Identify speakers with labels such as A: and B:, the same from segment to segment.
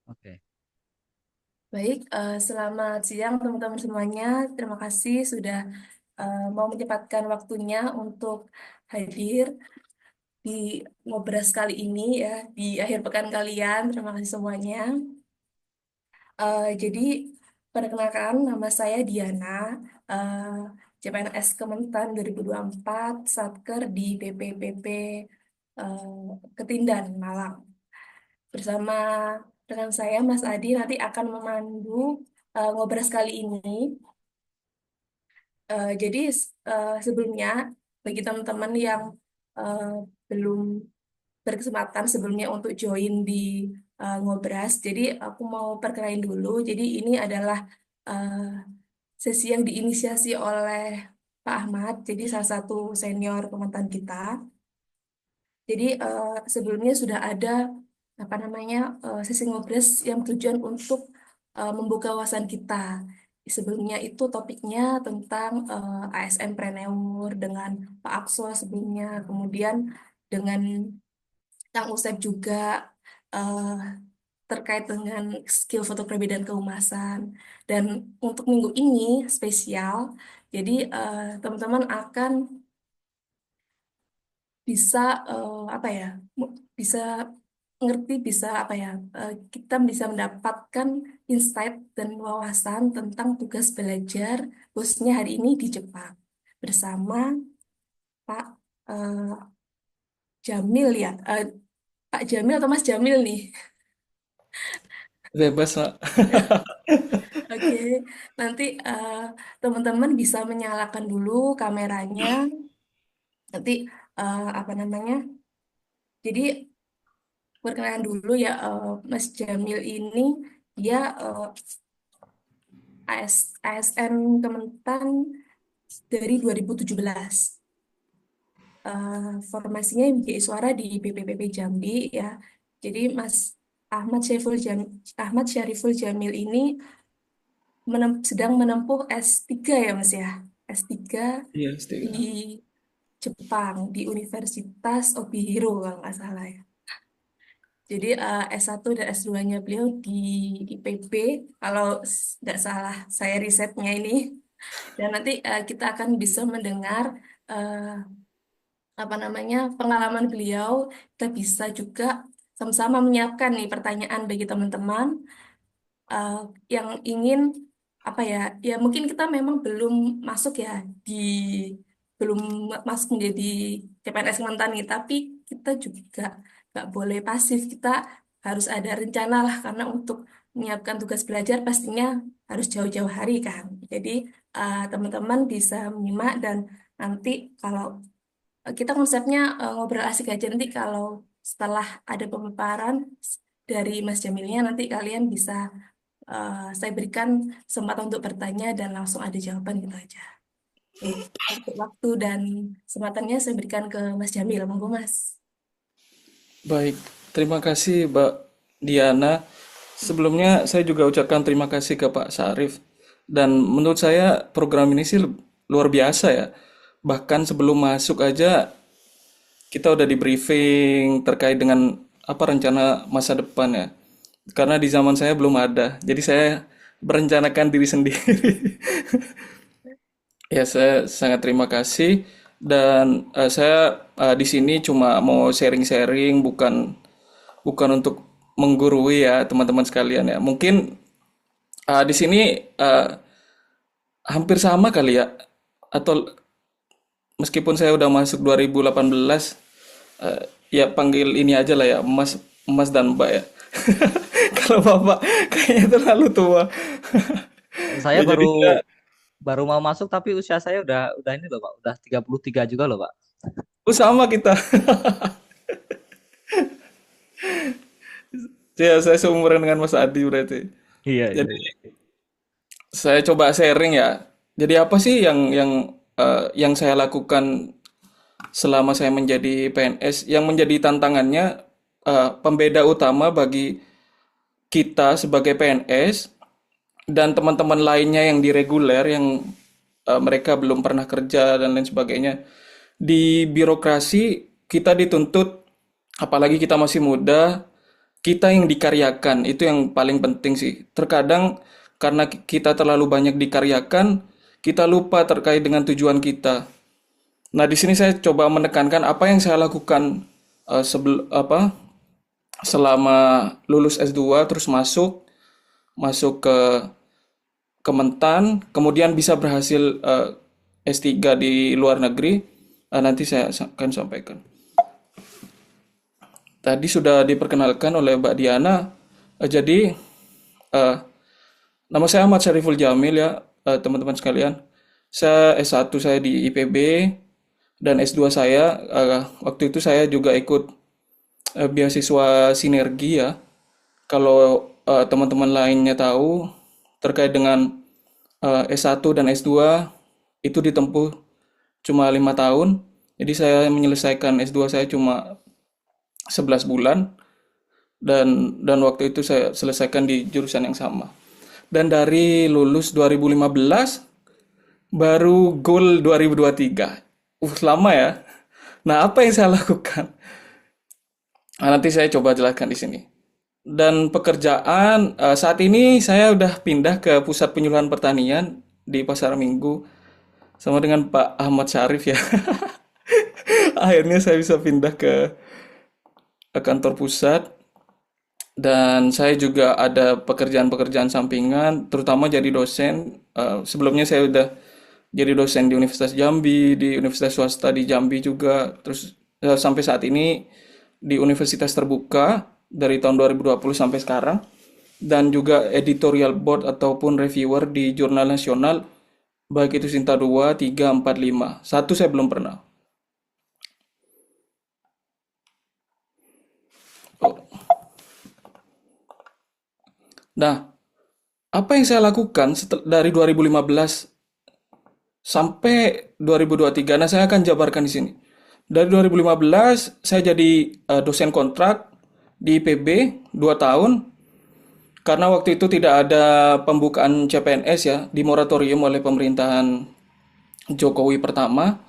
A: Oke.
B: Baik, selamat siang teman-teman semuanya. Terima kasih sudah mau menyempatkan waktunya untuk hadir di Ngobras kali ini ya, di akhir pekan kalian. Terima kasih semuanya. Jadi, perkenalkan nama saya Diana, eh, CPNS Kementan 2024, Satker di BPPP eh, Ketindan, Malang. Bersama rekan saya, Mas Adi, nanti akan memandu Ngobras kali ini. Jadi sebelumnya bagi teman-teman yang eh, belum berkesempatan sebelumnya untuk join di Ngobras, jadi aku mau perkenalin dulu. Jadi ini adalah eh, sesi yang diinisiasi oleh Pak Ahmad, jadi salah satu senior Kementan kita. Jadi sebelumnya sudah ada apa namanya sesi ngobras yang tujuan untuk membuka wawasan kita. Sebelumnya itu topiknya tentang ASN Preneur dengan Pak Akso sebelumnya, kemudian dengan Kang Usep juga eh, terkait dengan skill fotografi dan kehumasan. Dan untuk minggu ini spesial, jadi teman-teman akan bisa apa ya bisa ngerti bisa apa ya kita bisa mendapatkan insight dan wawasan tentang tugas belajar khususnya hari ini di Jepang bersama Pak eh, Jamil ya Pak Jamil atau Mas Jamil nih.
A: Bebas, Mak.
B: Oke, nanti teman-teman bisa menyalakan dulu kameranya, nanti apa namanya, jadi perkenalan dulu ya, Mas Jamil ini dia ASN Kementan dari 2017. Formasinya menjadi suara di BPPP Jambi ya. Jadi Ahmad Syariful Jamil ini sedang menempuh S3 ya Mas ya. S3
A: Iya,
B: di
A: Stiga.
B: Jepang di Universitas Obihiro kalau nggak salah ya. Jadi S1 dan S2-nya beliau di IPB, kalau nggak salah saya risetnya ini. Dan nanti kita akan bisa mendengar eh, apa namanya pengalaman beliau. Kita bisa juga sama-sama menyiapkan nih pertanyaan bagi teman-teman eh, yang ingin apa ya, ya mungkin kita memang masuk ya di belum masuk menjadi CPNS mantan nih, tapi kita juga nggak boleh pasif, kita harus ada rencana lah karena untuk menyiapkan tugas belajar pastinya harus jauh-jauh hari kan. Jadi teman-teman bisa menyimak dan nanti kalau kita konsepnya ngobrol asik aja nanti kalau setelah ada pemaparan dari Mas Jamilnya nanti kalian bisa saya berikan kesempatan untuk bertanya dan langsung ada jawaban gitu aja. Oke, untuk waktu dan kesempatannya saya berikan ke Mas Jamil. Monggo Mas.
A: Baik, terima kasih Mbak Diana. Sebelumnya saya juga ucapkan terima kasih ke Pak Sarif. Dan menurut saya program ini sih luar biasa ya. Bahkan sebelum masuk aja kita udah di briefing terkait dengan apa rencana masa depan ya. Karena di zaman saya belum ada. Jadi saya merencanakan diri sendiri. Ya, saya sangat terima kasih dan saya di sini cuma mau sharing-sharing, bukan bukan untuk menggurui ya teman-teman sekalian ya. Mungkin di sini hampir sama kali ya, atau meskipun saya udah masuk 2018, ya panggil ini aja lah ya, Mas, Mas dan Mbak ya. Kalau Bapak kayaknya terlalu tua.
C: Saya
A: Ya jadi
C: baru
A: saya,
C: baru mau masuk tapi usia saya udah ini loh Pak, udah 33 juga loh Pak.
A: oh sama kita. Ya, saya seumuran dengan Mas Adi berarti.
C: Iya, iya,
A: Jadi
C: iya.
A: saya coba sharing ya. Jadi apa sih yang saya lakukan selama saya menjadi PNS, yang menjadi tantangannya, pembeda utama bagi kita sebagai PNS dan teman-teman lainnya yang di reguler yang mereka belum pernah kerja dan lain sebagainya. Di birokrasi kita dituntut, apalagi kita masih muda, kita yang dikaryakan itu yang paling penting sih. Terkadang karena kita terlalu banyak dikaryakan, kita lupa terkait dengan tujuan kita. Nah, di sini saya coba menekankan apa yang saya lakukan selama lulus S2 terus masuk masuk ke Kementan, kemudian bisa berhasil S3 di luar negeri. Nanti saya akan sampaikan. Tadi sudah diperkenalkan oleh Mbak Diana. Jadi eh, nama saya Ahmad Syariful Jamil ya, teman-teman sekalian. Saya S1 saya di IPB dan S2 saya waktu itu saya juga ikut beasiswa sinergi ya. Kalau teman-teman lainnya tahu terkait dengan S1 dan S2 itu ditempuh cuma 5 tahun. Jadi saya menyelesaikan S2 saya cuma 11 bulan dan waktu itu saya selesaikan di jurusan yang sama. Dan dari lulus 2015 baru goal 2023. Lama ya. Nah, apa yang saya lakukan? Nah, nanti saya coba jelaskan di sini. Dan pekerjaan saat ini saya udah pindah ke pusat penyuluhan pertanian di Pasar Minggu sama dengan Pak Ahmad Syarif ya. Akhirnya saya bisa pindah ke kantor pusat dan saya juga ada pekerjaan-pekerjaan sampingan, terutama jadi dosen. Sebelumnya saya udah jadi dosen di Universitas Jambi, di Universitas swasta di Jambi juga, terus sampai saat ini di Universitas Terbuka dari tahun 2020 sampai sekarang, dan juga editorial board ataupun reviewer di jurnal nasional, baik itu Sinta 2, 3, 4, 5. Satu saya belum pernah. Oh. Nah, apa yang saya lakukan dari 2015 sampai 2023? Nah, saya akan jabarkan di sini. Dari 2015 saya jadi dosen kontrak di IPB 2 tahun karena waktu itu tidak ada pembukaan CPNS ya, di moratorium oleh pemerintahan Jokowi pertama.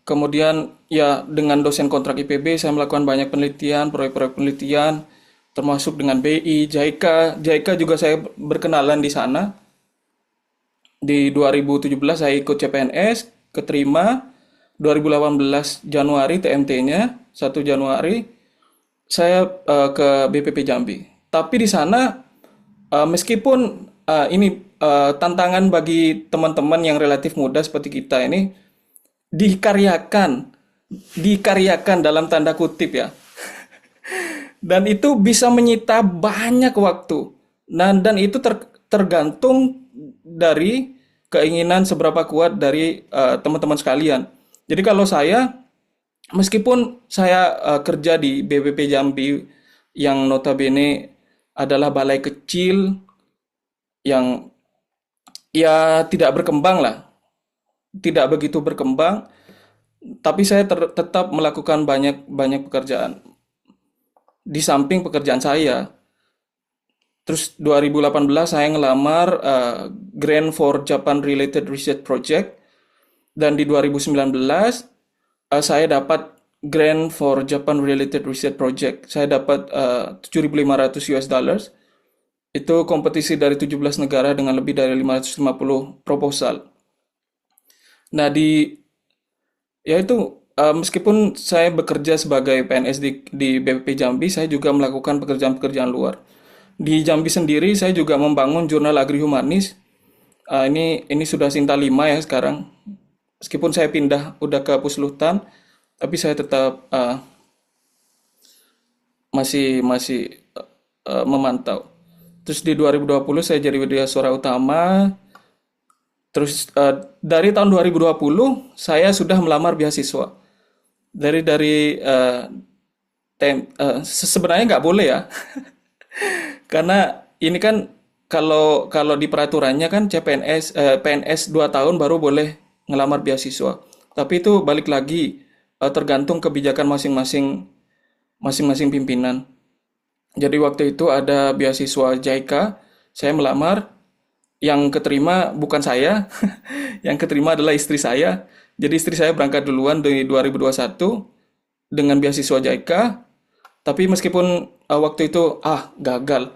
A: Kemudian ya dengan dosen kontrak IPB saya melakukan banyak penelitian, proyek-proyek penelitian termasuk dengan BI, JICA. JICA juga saya berkenalan di sana. Di 2017 saya ikut CPNS, keterima. 2018 Januari TMT-nya, 1 Januari saya ke BPP Jambi. Tapi di sana meskipun ini tantangan bagi teman-teman yang relatif muda seperti kita ini dikaryakan, dikaryakan dalam tanda kutip ya. Dan itu bisa menyita banyak waktu. Dan itu tergantung dari keinginan seberapa kuat dari teman-teman sekalian. Jadi kalau saya, meskipun saya kerja di BPP Jambi yang notabene adalah balai kecil yang ya tidak berkembang lah, tidak begitu berkembang, tapi saya tetap melakukan banyak pekerjaan di samping pekerjaan saya. Terus 2018 saya ngelamar grant for Japan Related Research Project dan di 2019 saya dapat grant for Japan Related Research Project. Saya dapat 7.500 US dollars. Itu kompetisi dari 17 negara dengan lebih dari 550 proposal. Nah, ya itu meskipun saya bekerja sebagai PNS di BPP Jambi, saya juga melakukan pekerjaan-pekerjaan luar. Di Jambi sendiri saya juga membangun jurnal agri-humanis. Ini sudah Sinta 5 ya sekarang. Meskipun saya pindah udah ke Puslutan, tapi saya tetap masih memantau. Terus di 2020 saya jadi widyaswara utama. Terus dari tahun 2020 saya sudah melamar beasiswa. Sebenarnya nggak boleh ya. Karena ini kan kalau di peraturannya kan PNS 2 tahun baru boleh ngelamar beasiswa. Tapi itu balik lagi tergantung kebijakan masing-masing pimpinan. Jadi waktu itu ada beasiswa JICA, saya melamar, yang keterima bukan saya, yang keterima adalah istri saya. Jadi istri saya berangkat duluan di 2021 dengan beasiswa JICA. Tapi meskipun waktu itu gagal,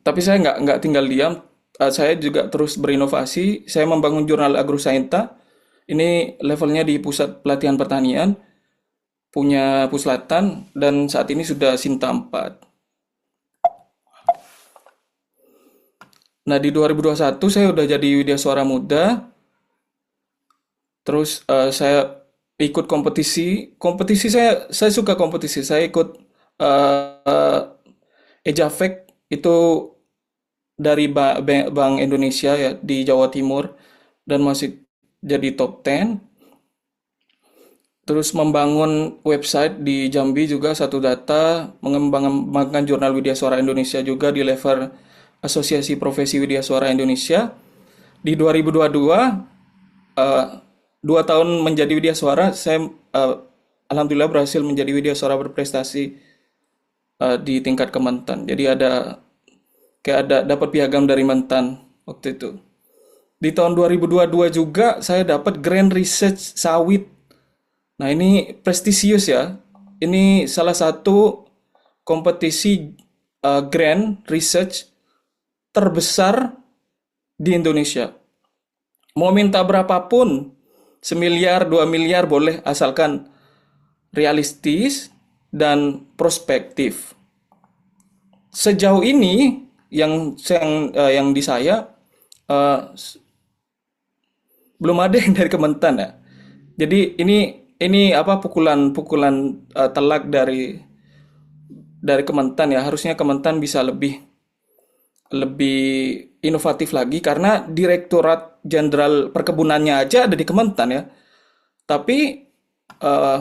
A: tapi saya nggak tinggal diam. Saya juga terus berinovasi. Saya membangun jurnal AgroScienta. Ini levelnya di Pusat Pelatihan Pertanian, punya Puslatan, dan saat ini sudah Sinta 4. Nah, di 2021 saya udah jadi Widya Suara Muda. Terus saya ikut kompetisi. Kompetisi saya suka kompetisi. Saya ikut eh, Ejafek itu dari Bank Indonesia ya di Jawa Timur dan masih jadi top 10. Terus membangun website di Jambi juga satu data, mengembangkan jurnal Widya Suara Indonesia juga di level Asosiasi Profesi Widya Suara Indonesia. Di 2022, eh, 2 tahun menjadi Widya Suara, saya alhamdulillah berhasil menjadi Widya Suara berprestasi di tingkat Kementan. Jadi ada dapat piagam dari Mentan waktu itu. Di tahun 2022 juga saya dapat Grand Research Sawit. Nah, ini prestisius ya. Ini salah satu kompetisi Grand Research terbesar di Indonesia. Mau minta berapapun, 1 miliar, 2 miliar boleh, asalkan realistis dan prospektif. Sejauh ini yang di saya eh, belum ada yang dari Kementan ya. Jadi ini apa pukulan telak dari Kementan ya. Harusnya Kementan bisa lebih lebih inovatif lagi karena Direktorat Jenderal Perkebunannya aja ada di Kementan ya. Tapi eh,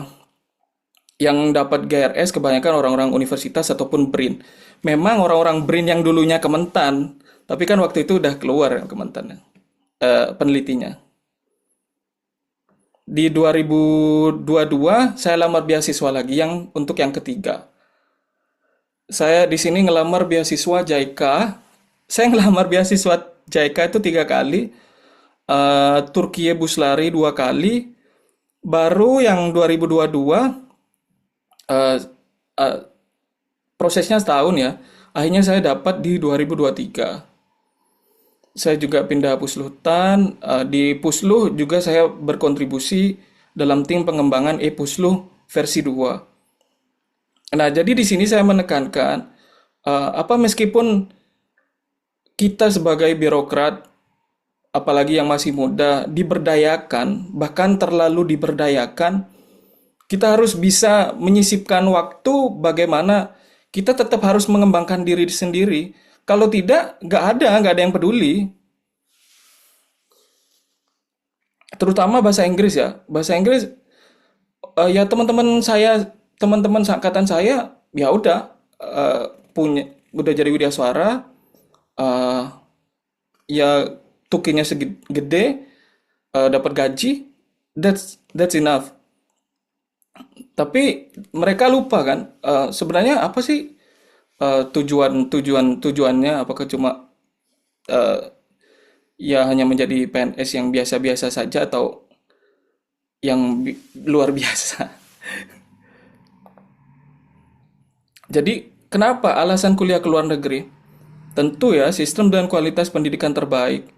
A: yang dapat GRS kebanyakan orang-orang universitas ataupun BRIN. Memang orang-orang BRIN yang dulunya Kementan, tapi kan waktu itu udah keluar ya Kementan ya, penelitinya. Di 2022 saya lamar beasiswa lagi untuk yang ketiga. Saya di sini ngelamar beasiswa JICA. Saya ngelamar beasiswa JICA itu 3 kali. Turkiye Buslari 2 kali. Baru yang 2022 eh, eh, prosesnya setahun ya. Akhirnya saya dapat di 2023. Saya juga pindah Puslutan. Di Pusluh juga saya berkontribusi dalam tim pengembangan e-Pusluh versi 2. Nah, jadi di sini saya menekankan meskipun kita sebagai birokrat, apalagi yang masih muda, diberdayakan, bahkan terlalu diberdayakan, kita harus bisa menyisipkan waktu bagaimana kita tetap harus mengembangkan diri sendiri. Kalau tidak, nggak ada yang peduli. Terutama bahasa Inggris ya. Bahasa Inggris, ya teman-teman seangkatan saya, ya udah eh, udah jadi widya suara, eh, ya tukinya segede, dapat gaji, that's enough. Tapi mereka lupa kan, sebenarnya apa sih tujuannya? Apakah cuma eh, ya hanya menjadi PNS yang biasa-biasa saja atau yang luar biasa? Jadi kenapa alasan kuliah ke luar negeri? Tentu ya sistem dan kualitas pendidikan terbaik.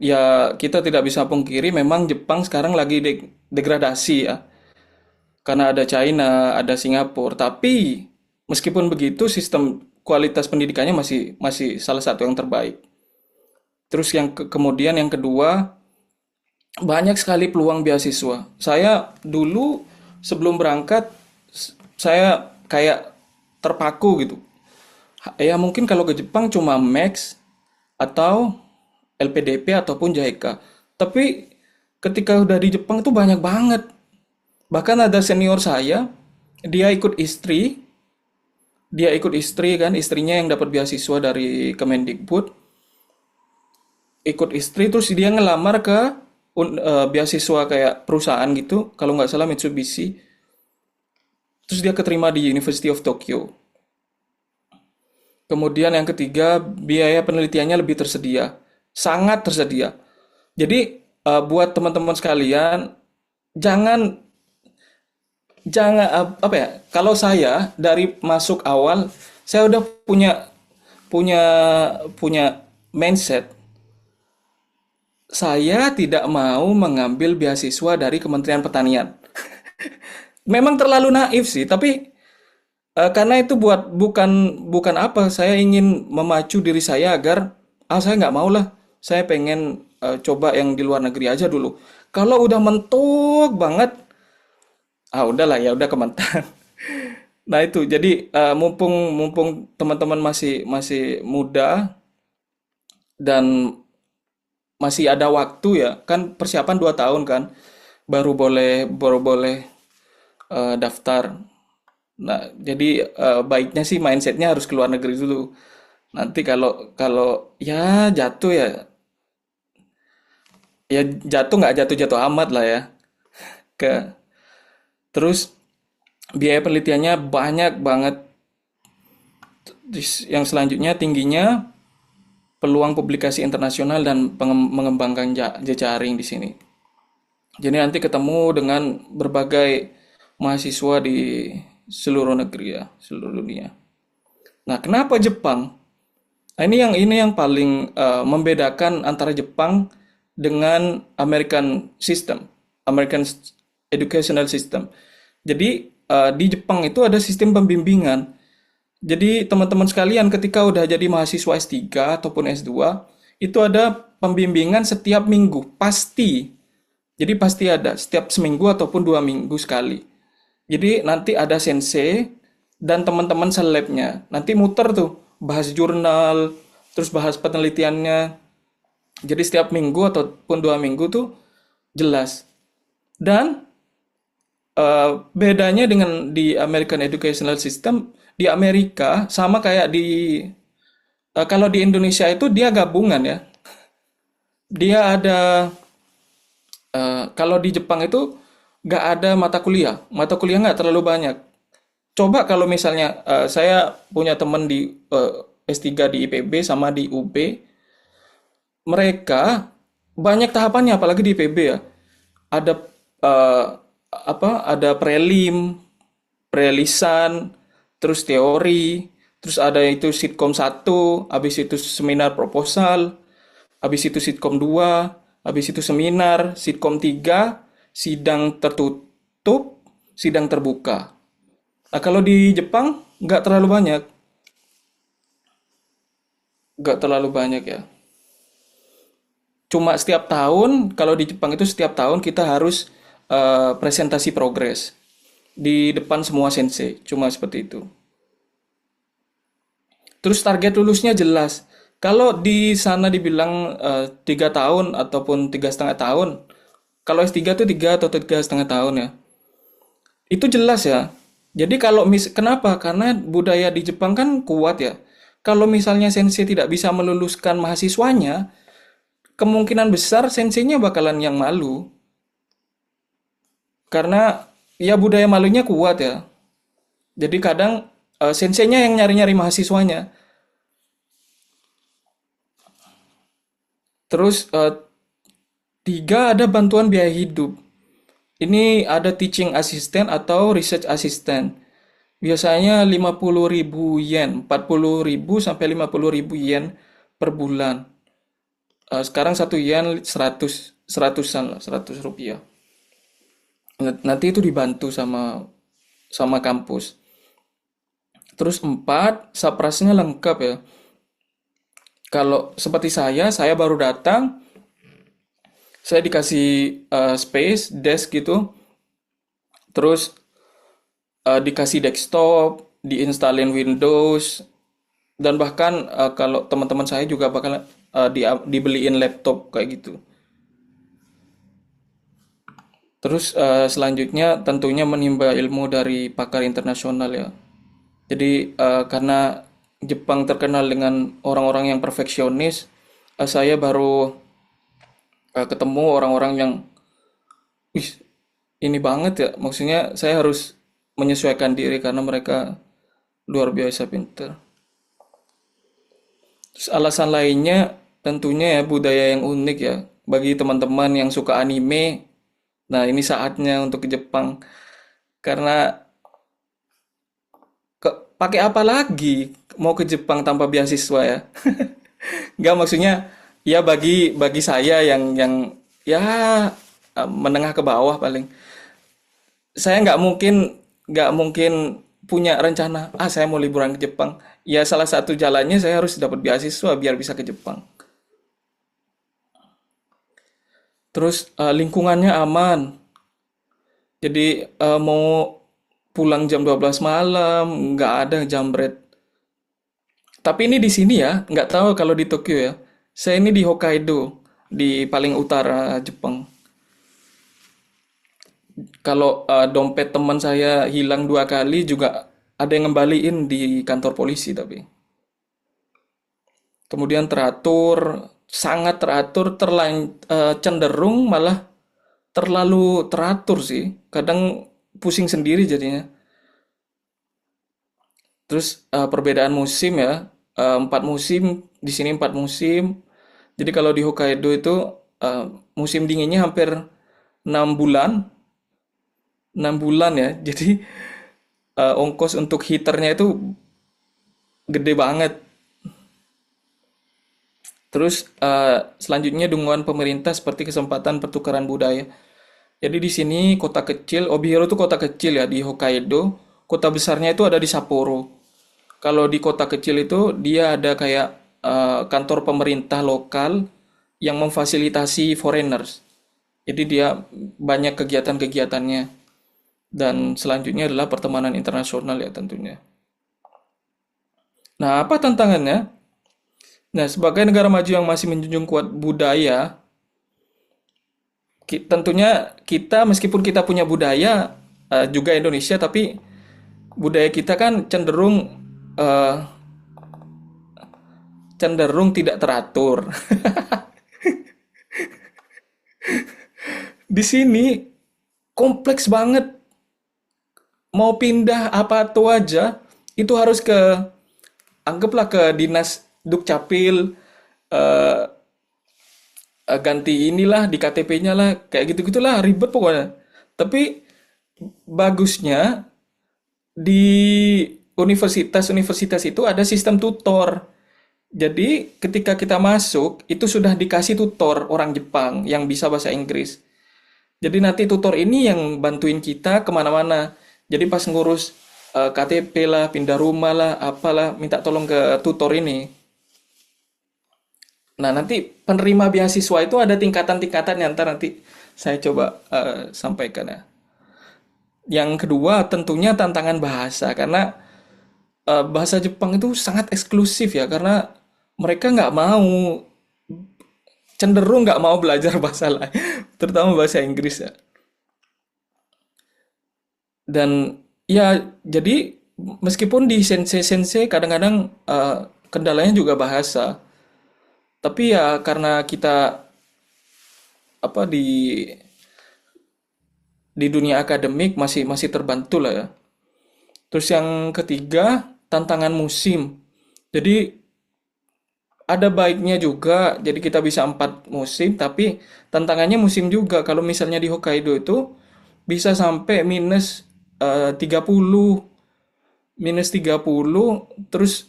A: Ya kita tidak bisa pungkiri memang Jepang sekarang lagi degradasi ya. Karena ada China, ada Singapura. Tapi meskipun begitu sistem kualitas pendidikannya masih masih salah satu yang terbaik. Terus kemudian yang kedua, banyak sekali peluang beasiswa. Saya dulu sebelum berangkat saya kayak terpaku gitu. Ya mungkin kalau ke Jepang cuma Max atau LPDP ataupun JICA. Tapi ketika udah di Jepang tuh banyak banget. Bahkan ada senior saya, dia ikut istri, kan, istrinya yang dapat beasiswa dari Kemendikbud, ikut istri terus dia ngelamar ke beasiswa kayak perusahaan gitu, kalau nggak salah Mitsubishi, terus dia keterima di University of Tokyo. Kemudian yang ketiga, biaya penelitiannya lebih tersedia, sangat tersedia. Jadi buat teman-teman sekalian, jangan jangan apa ya? Kalau saya dari masuk awal, saya udah punya punya mindset saya tidak mau mengambil beasiswa dari Kementerian Pertanian. Memang terlalu naif sih, tapi karena itu bukan bukan apa, saya ingin memacu diri saya agar saya nggak mau lah, saya pengen coba yang di luar negeri aja dulu. Kalau udah mentok banget, udahlah ya udah Kementan. Nah itu, jadi mumpung mumpung teman-teman masih masih muda dan masih ada waktu ya, kan persiapan 2 tahun kan, baru boleh daftar. Nah, jadi baiknya sih mindsetnya harus ke luar negeri dulu. Nanti kalau kalau ya jatuh ya, ya jatuh nggak jatuh-jatuh amat lah ya. Ke terus biaya penelitiannya banyak banget. Terus yang selanjutnya tingginya peluang publikasi internasional dan mengembangkan jejaring di sini. Jadi nanti ketemu dengan berbagai mahasiswa di seluruh negeri ya, seluruh dunia. Nah, kenapa Jepang? Nah, ini yang paling membedakan antara Jepang dengan American system, American educational system. Jadi di Jepang itu ada sistem pembimbingan. Jadi teman-teman sekalian ketika udah jadi mahasiswa S3 ataupun S2, itu ada pembimbingan setiap minggu, pasti. Jadi pasti ada setiap seminggu ataupun 2 minggu sekali. Jadi nanti ada sensei dan teman-teman selebnya. Nanti muter tuh, bahas jurnal, terus bahas penelitiannya. Jadi setiap minggu ataupun 2 minggu tuh jelas. Dan bedanya dengan di American Educational System, di Amerika sama kayak kalau di Indonesia itu dia gabungan ya. Dia ada kalau di Jepang itu nggak ada mata kuliah nggak terlalu banyak. Coba kalau misalnya saya punya teman di S3 di IPB sama di UB, mereka banyak tahapannya apalagi di IPB ya. Ada eh, ada prelim, prelisan, terus teori, terus ada itu sitkom 1, habis itu seminar proposal, habis itu sitkom 2, habis itu seminar, sitkom 3, sidang tertutup, sidang terbuka. Nah, kalau di Jepang nggak terlalu banyak ya. Cuma setiap tahun, kalau di Jepang itu setiap tahun kita harus presentasi progres di depan semua sensei, cuma seperti itu. Terus target lulusnya jelas. Kalau di sana dibilang 3 tahun ataupun 3,5 tahun, kalau S3 itu 3 atau 3,5 tahun ya, itu jelas ya. Jadi kalau kenapa? Karena budaya di Jepang kan kuat ya. Kalau misalnya sensei tidak bisa meluluskan mahasiswanya, kemungkinan besar senseinya bakalan yang malu. Karena ya budaya malunya kuat ya. Jadi kadang senseinya yang nyari-nyari mahasiswanya. Terus tiga ada bantuan biaya hidup. Ini ada teaching assistant atau research assistant. Biasanya 50.000 yen, 40.000 sampai 50.000 yen per bulan. Sekarang 1 yen 100-an lah, 100 rupiah. Nanti itu dibantu sama sama kampus. Terus 4, saprasnya lengkap ya. Kalau seperti saya baru datang, saya dikasih space, desk gitu, terus dikasih desktop, diinstalin Windows, dan bahkan kalau teman-teman saya juga bakal dibeliin laptop kayak gitu. Terus selanjutnya tentunya menimba ilmu dari pakar internasional ya. Jadi karena Jepang terkenal dengan orang-orang yang perfeksionis, saya baru ketemu orang-orang yang, wih, ini banget ya. Maksudnya saya harus menyesuaikan diri karena mereka luar biasa pintar. Terus alasan lainnya tentunya ya budaya yang unik ya. Bagi teman-teman yang suka anime, nah ini saatnya untuk ke Jepang. Karena pakai apa lagi mau ke Jepang tanpa beasiswa ya? Nggak, maksudnya ya bagi bagi saya yang ya menengah ke bawah paling. Saya nggak mungkin punya rencana, saya mau liburan ke Jepang. Ya salah satu jalannya saya harus dapat beasiswa biar bisa ke Jepang. Terus lingkungannya aman. Jadi mau pulang jam 12 malam, nggak ada jambret. Tapi ini di sini ya, nggak tahu kalau di Tokyo ya. Saya ini di Hokkaido, di paling utara Jepang. Kalau dompet teman saya hilang 2 kali juga ada yang ngembaliin di kantor polisi tapi. Kemudian teratur, sangat teratur, cenderung malah terlalu teratur sih. Kadang pusing sendiri jadinya. Terus perbedaan musim ya, 4 musim, di sini 4 musim. Jadi kalau di Hokkaido itu musim dinginnya hampir 6 bulan, 6 bulan ya. Jadi ongkos untuk heaternya itu gede banget. Terus selanjutnya dukungan pemerintah seperti kesempatan pertukaran budaya. Jadi di sini kota kecil, Obihiro itu kota kecil ya di Hokkaido. Kota besarnya itu ada di Sapporo. Kalau di kota kecil itu dia ada kayak kantor pemerintah lokal yang memfasilitasi foreigners. Jadi dia banyak kegiatan-kegiatannya. Dan selanjutnya adalah pertemanan internasional ya tentunya. Nah, apa tantangannya? Nah, sebagai negara maju yang masih menjunjung kuat budaya, tentunya kita meskipun kita punya budaya juga Indonesia, tapi budaya kita kan eh, cenderung tidak teratur. Di sini kompleks banget. Mau pindah apa tuh aja itu harus anggaplah ke dinas Dukcapil, eh, ganti inilah di KTP-nya lah, kayak gitu-gitulah ribet pokoknya. Tapi bagusnya di universitas-universitas itu ada sistem tutor. Jadi ketika kita masuk itu sudah dikasih tutor orang Jepang yang bisa bahasa Inggris. Jadi nanti tutor ini yang bantuin kita kemana-mana. Jadi pas ngurus KTP lah, pindah rumah lah, apalah, minta tolong ke tutor ini. Nah, nanti penerima beasiswa itu ada tingkatan-tingkatan yang ntar nanti saya coba sampaikan ya. Yang kedua tentunya tantangan bahasa karena bahasa Jepang itu sangat eksklusif ya karena mereka cenderung nggak mau belajar bahasa lain, terutama bahasa Inggris ya. Dan ya jadi meskipun di sensei-sensei kadang-kadang kendalanya juga bahasa, tapi ya karena kita apa di dunia akademik masih masih terbantu lah ya. Terus yang ketiga, tantangan musim. Jadi ada baiknya juga, jadi kita bisa 4 musim, tapi tantangannya musim juga. Kalau misalnya di Hokkaido itu bisa sampai -30, -30, terus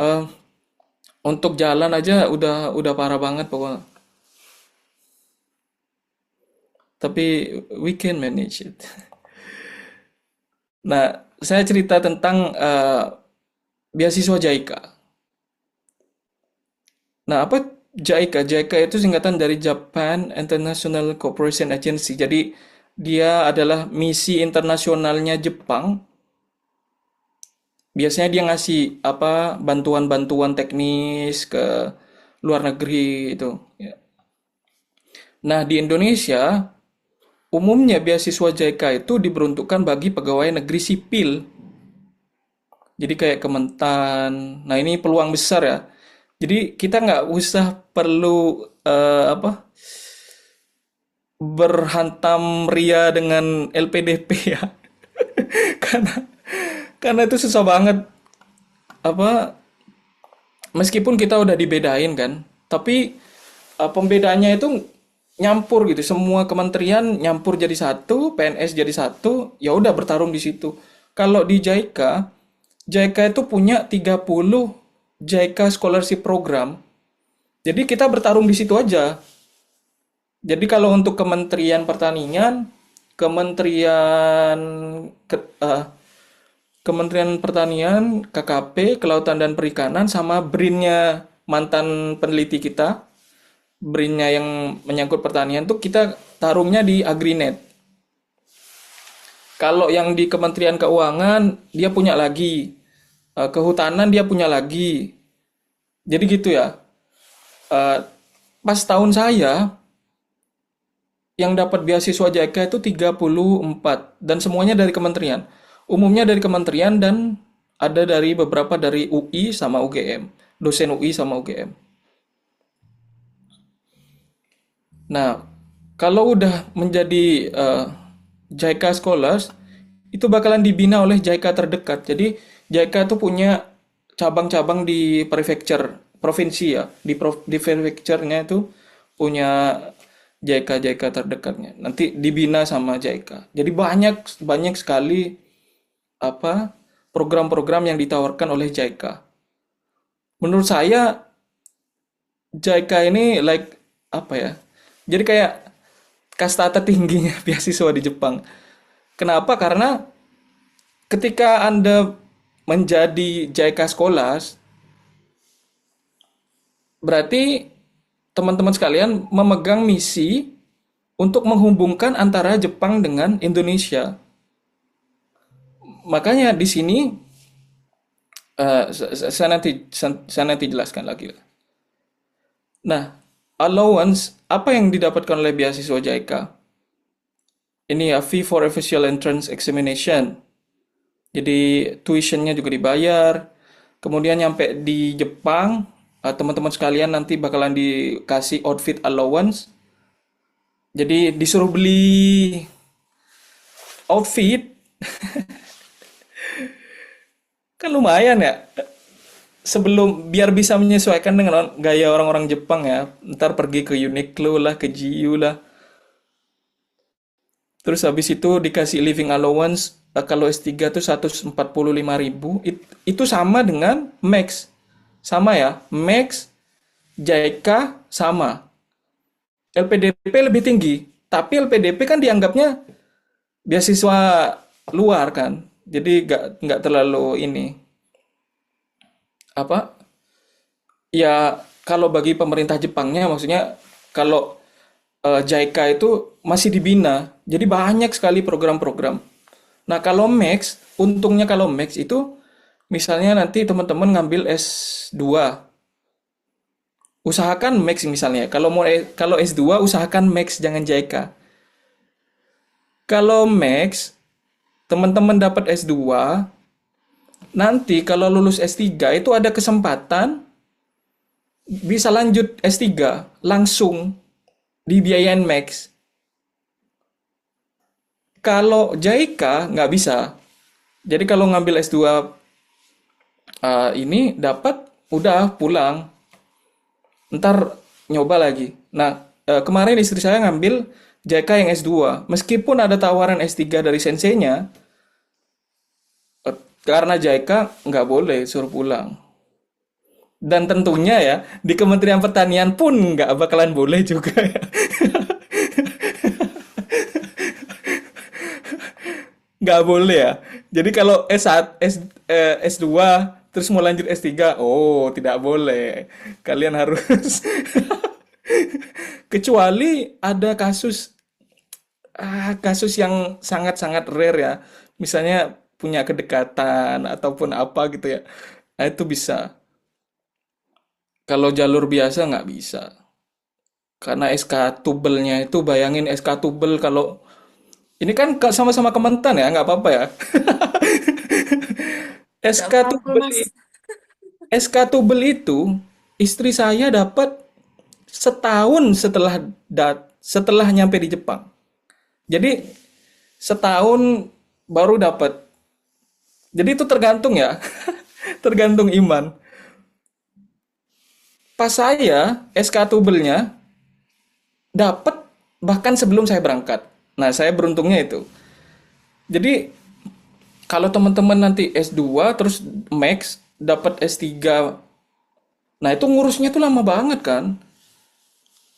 A: eh, untuk jalan aja udah parah banget pokoknya. Tapi we can manage it. Nah, saya cerita tentang beasiswa JICA. Nah, apa JICA? JICA itu singkatan dari Japan International Cooperation Agency. Jadi, dia adalah misi internasionalnya Jepang. Biasanya dia ngasih apa bantuan-bantuan teknis ke luar negeri itu. Ya. Nah, di Indonesia, umumnya beasiswa JICA itu diperuntukkan bagi pegawai negeri sipil. Jadi kayak Kementan. Nah, ini peluang besar ya. Jadi kita nggak usah perlu apa berhantam ria dengan LPDP ya. karena karena itu susah banget apa meskipun kita udah dibedain kan, tapi pembedaannya itu nyampur gitu, semua kementerian nyampur jadi satu, PNS jadi satu, ya udah bertarung di situ. Kalau di JICA, JICA itu punya 30 JICA Scholarship Program. Jadi kita bertarung di situ aja. Jadi kalau untuk Kementerian Pertanian, Kementerian Ke- eh, Kementerian Pertanian, KKP, Kelautan dan Perikanan, sama BRIN-nya mantan peneliti kita, BRIN-nya yang menyangkut pertanian tuh kita tarungnya di Agrinet. Kalau yang di Kementerian Keuangan dia punya lagi, Kehutanan dia punya lagi. Jadi gitu ya. Eh, Pas tahun saya yang dapat beasiswa JK itu 34 dan semuanya dari kementerian. Umumnya dari kementerian dan ada dari beberapa dari UI sama UGM, dosen UI sama UGM. Nah, kalau udah menjadi JICA Scholars, itu bakalan dibina oleh JICA terdekat. Jadi JICA itu punya cabang-cabang di prefecture, provinsi ya. Di prefecture-nya itu punya JICA-JICA terdekatnya. Nanti dibina sama JICA. Jadi banyak banyak sekali apa program-program yang ditawarkan oleh JICA. Menurut saya JICA ini like apa ya? Jadi kayak kasta tertingginya beasiswa di Jepang. Kenapa? Karena ketika Anda menjadi JICA Scholars, berarti teman-teman sekalian memegang misi untuk menghubungkan antara Jepang dengan Indonesia. Makanya di sini saya nanti jelaskan lagi. Nah, allowance apa yang didapatkan oleh beasiswa JICA? Ini ya fee for official entrance examination. Jadi tuitionnya juga dibayar. Kemudian nyampe di Jepang, teman-teman sekalian nanti bakalan dikasih outfit allowance. Jadi disuruh beli outfit, kan lumayan ya. Sebelum biar bisa menyesuaikan dengan gaya orang-orang Jepang ya. Ntar pergi ke Uniqlo lah, ke GU lah. Terus habis itu dikasih living allowance, kalau S3 tuh 145.000. Itu sama dengan Max. Sama ya, Max, JICA sama. LPDP lebih tinggi, tapi LPDP kan dianggapnya beasiswa luar kan. Jadi nggak terlalu ini apa? Ya kalau bagi pemerintah Jepangnya maksudnya kalau JICA itu masih dibina. Jadi banyak sekali program-program. Nah, kalau Max, untungnya kalau Max itu misalnya nanti teman-teman ngambil S2, usahakan Max misalnya. Kalau S2 usahakan Max jangan JICA. Kalau Max, teman-teman dapat S2, nanti kalau lulus S3 itu ada kesempatan bisa lanjut S3 langsung dibiayain Max. Kalau JICA nggak bisa. Jadi kalau ngambil S2 ini dapat udah pulang. Ntar nyoba lagi. Nah, kemarin istri saya ngambil JICA yang S2. Meskipun ada tawaran S3 dari senseinya, karena JICA nggak boleh suruh pulang. Dan tentunya ya, di Kementerian Pertanian pun nggak bakalan boleh juga ya. Nggak boleh ya. Jadi kalau S1, S2, terus mau lanjut S3, oh tidak boleh. Kalian harus kecuali ada kasus yang sangat-sangat rare ya. Misalnya punya kedekatan ataupun apa gitu ya. Nah itu bisa. Kalau jalur biasa nggak bisa. Karena SK tubelnya itu bayangin SK tubel kalau ini kan sama-sama Kementan ya, nggak apa-apa ya.
B: Nggak
A: SK
B: apa-apa,
A: tubel,
B: Mas.
A: SK tubel itu istri saya dapat setahun setelah nyampe di Jepang. Jadi setahun baru dapat. Jadi itu tergantung ya, tergantung iman. Pas saya SK tubelnya dapat bahkan sebelum saya berangkat. Nah, saya beruntungnya itu. Jadi kalau teman-teman nanti S2 terus max dapat S3, nah itu ngurusnya tuh lama banget kan.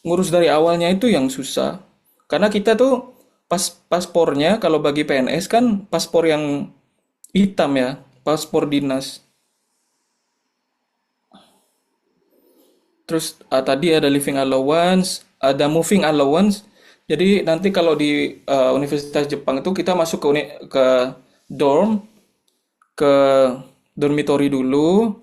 A: Ngurus dari awalnya itu yang susah. Karena kita tuh paspornya kalau bagi PNS kan paspor yang hitam ya, paspor dinas. Terus tadi ada living allowance, ada moving allowance. Jadi nanti kalau di Universitas Jepang itu kita masuk ke dorm, ke dormitory dulu,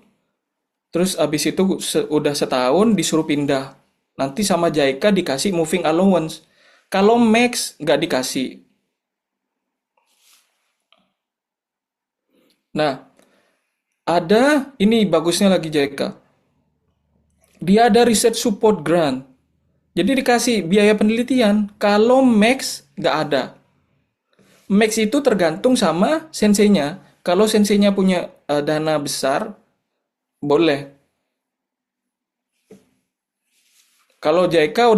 A: terus abis itu udah setahun disuruh pindah. Nanti sama JICA dikasih moving allowance. Kalau max nggak dikasih. Nah, ada ini bagusnya lagi JICA. Dia ada research support grant. Jadi dikasih biaya penelitian. Kalau max nggak ada. Max itu tergantung sama senseinya. Kalau senseinya punya dana besar, boleh. Kalau JICA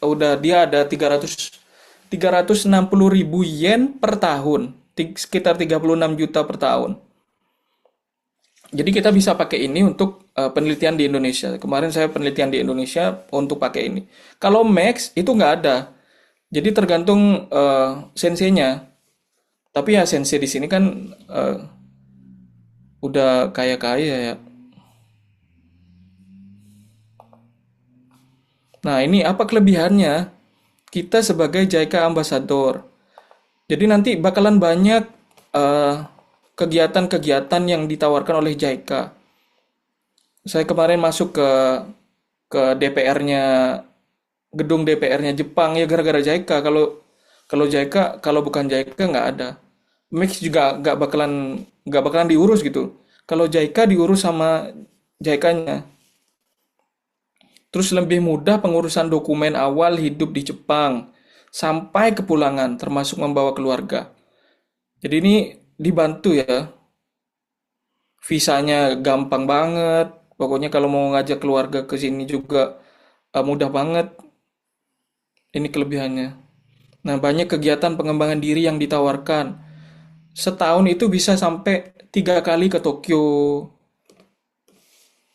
A: udah dia ada 360.000 yen per tahun, sekitar 36 juta per tahun. Jadi kita bisa pakai ini untuk penelitian di Indonesia. Kemarin saya penelitian di Indonesia untuk pakai ini. Kalau Max itu nggak ada. Jadi tergantung senseinya. Tapi ya sensei di sini kan udah kaya-kaya ya. Nah, ini apa kelebihannya? Kita sebagai JICA Ambassador. Jadi nanti bakalan banyak eh, kegiatan-kegiatan yang ditawarkan oleh JICA. Saya kemarin masuk ke DPR-nya, gedung DPR-nya Jepang ya gara-gara JICA. Kalau kalau JICA, kalau bukan JICA nggak ada. Mix juga nggak bakalan diurus gitu. Kalau JICA diurus sama JICA-nya. Terus lebih mudah pengurusan dokumen awal hidup di Jepang sampai kepulangan, termasuk membawa keluarga. Jadi ini dibantu ya. Visanya gampang banget. Pokoknya kalau mau ngajak keluarga ke sini juga mudah banget. Ini kelebihannya. Nah, banyak kegiatan pengembangan diri yang ditawarkan. Setahun itu bisa sampai 3 kali ke Tokyo.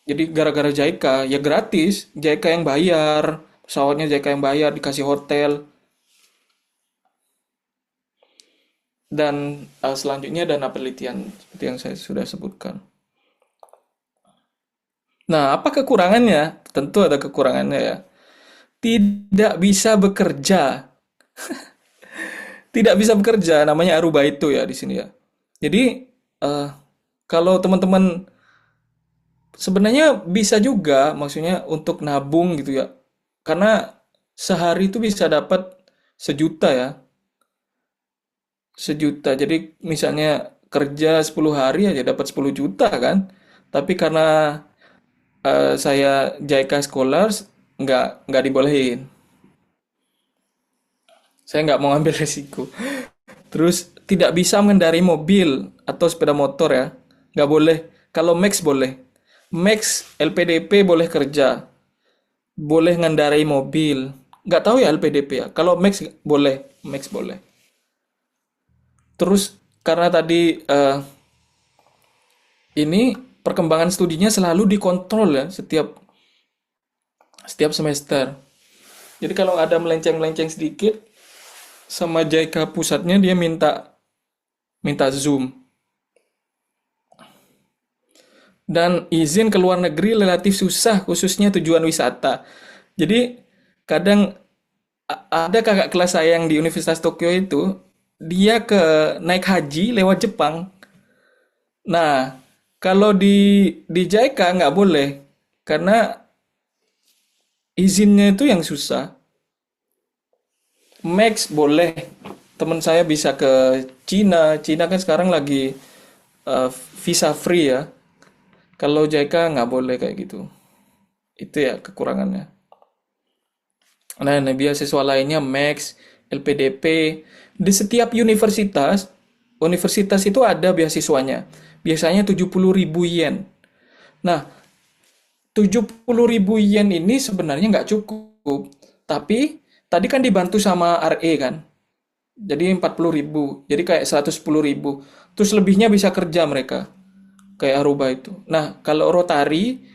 A: Jadi gara-gara JICA, ya gratis. JICA yang bayar. Pesawatnya JICA yang bayar, dikasih hotel. Dan selanjutnya dana penelitian, seperti yang saya sudah sebutkan. Nah, apa kekurangannya? Tentu ada kekurangannya ya. Tidak bisa bekerja. Tidak bisa bekerja, namanya aruba itu ya di sini ya. Jadi, eh, kalau teman-teman sebenarnya bisa juga, maksudnya untuk nabung gitu ya. Karena sehari itu bisa dapat 1 juta ya. 1 juta. Jadi misalnya kerja 10 hari aja dapat 10 juta kan. Tapi karena saya JICA Scholars nggak dibolehin. Saya nggak mau ambil resiko. Terus tidak bisa mengendarai mobil atau sepeda motor ya. Nggak boleh. Kalau Max boleh. Max LPDP boleh kerja. Boleh ngendarai mobil. Nggak tahu ya LPDP ya. Kalau Max boleh. Max boleh. Terus karena tadi ini perkembangan studinya selalu dikontrol ya setiap semester. Jadi kalau ada melenceng-melenceng sedikit sama JICA pusatnya dia minta minta zoom. Dan izin ke luar negeri relatif susah khususnya tujuan wisata. Jadi kadang ada kakak kelas saya yang di Universitas Tokyo itu dia naik haji lewat Jepang. Nah, kalau di JICA nggak boleh karena izinnya itu yang susah. Max boleh. Teman saya bisa ke Cina. Cina kan sekarang lagi visa free ya. Kalau JICA nggak boleh kayak gitu. Itu ya kekurangannya. Nah, beasiswa lainnya Max, LPDP. Di setiap universitas, universitas itu ada beasiswanya. Biasanya 70.000 yen. Nah, 70.000 yen ini sebenarnya nggak cukup. Tapi tadi kan dibantu sama RE kan, jadi 40.000, jadi kayak 110.000, terus lebihnya bisa kerja mereka, kayak Aruba itu. Nah, kalau Rotari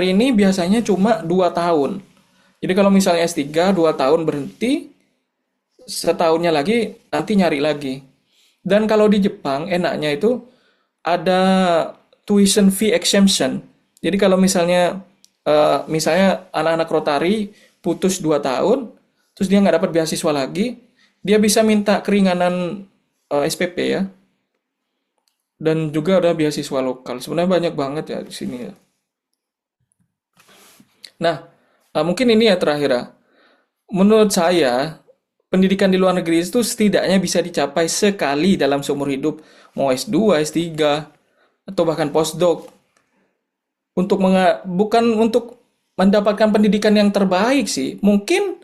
A: ini biasanya cuma 2 tahun. Jadi kalau misalnya S3 2 tahun berhenti, setahunnya lagi nanti nyari lagi. Dan kalau di Jepang enaknya itu ada tuition fee exemption. Jadi kalau misalnya anak-anak Rotari putus 2 tahun, terus dia nggak dapat beasiswa lagi, dia bisa minta keringanan SPP ya, dan juga ada beasiswa lokal. Sebenarnya banyak banget ya di sini ya. Nah, mungkin ini ya terakhir ya. Menurut saya, pendidikan di luar negeri itu setidaknya bisa dicapai sekali dalam seumur hidup, mau S2, S3, atau bahkan postdoc. Bukan untuk mendapatkan pendidikan yang terbaik sih. Mungkin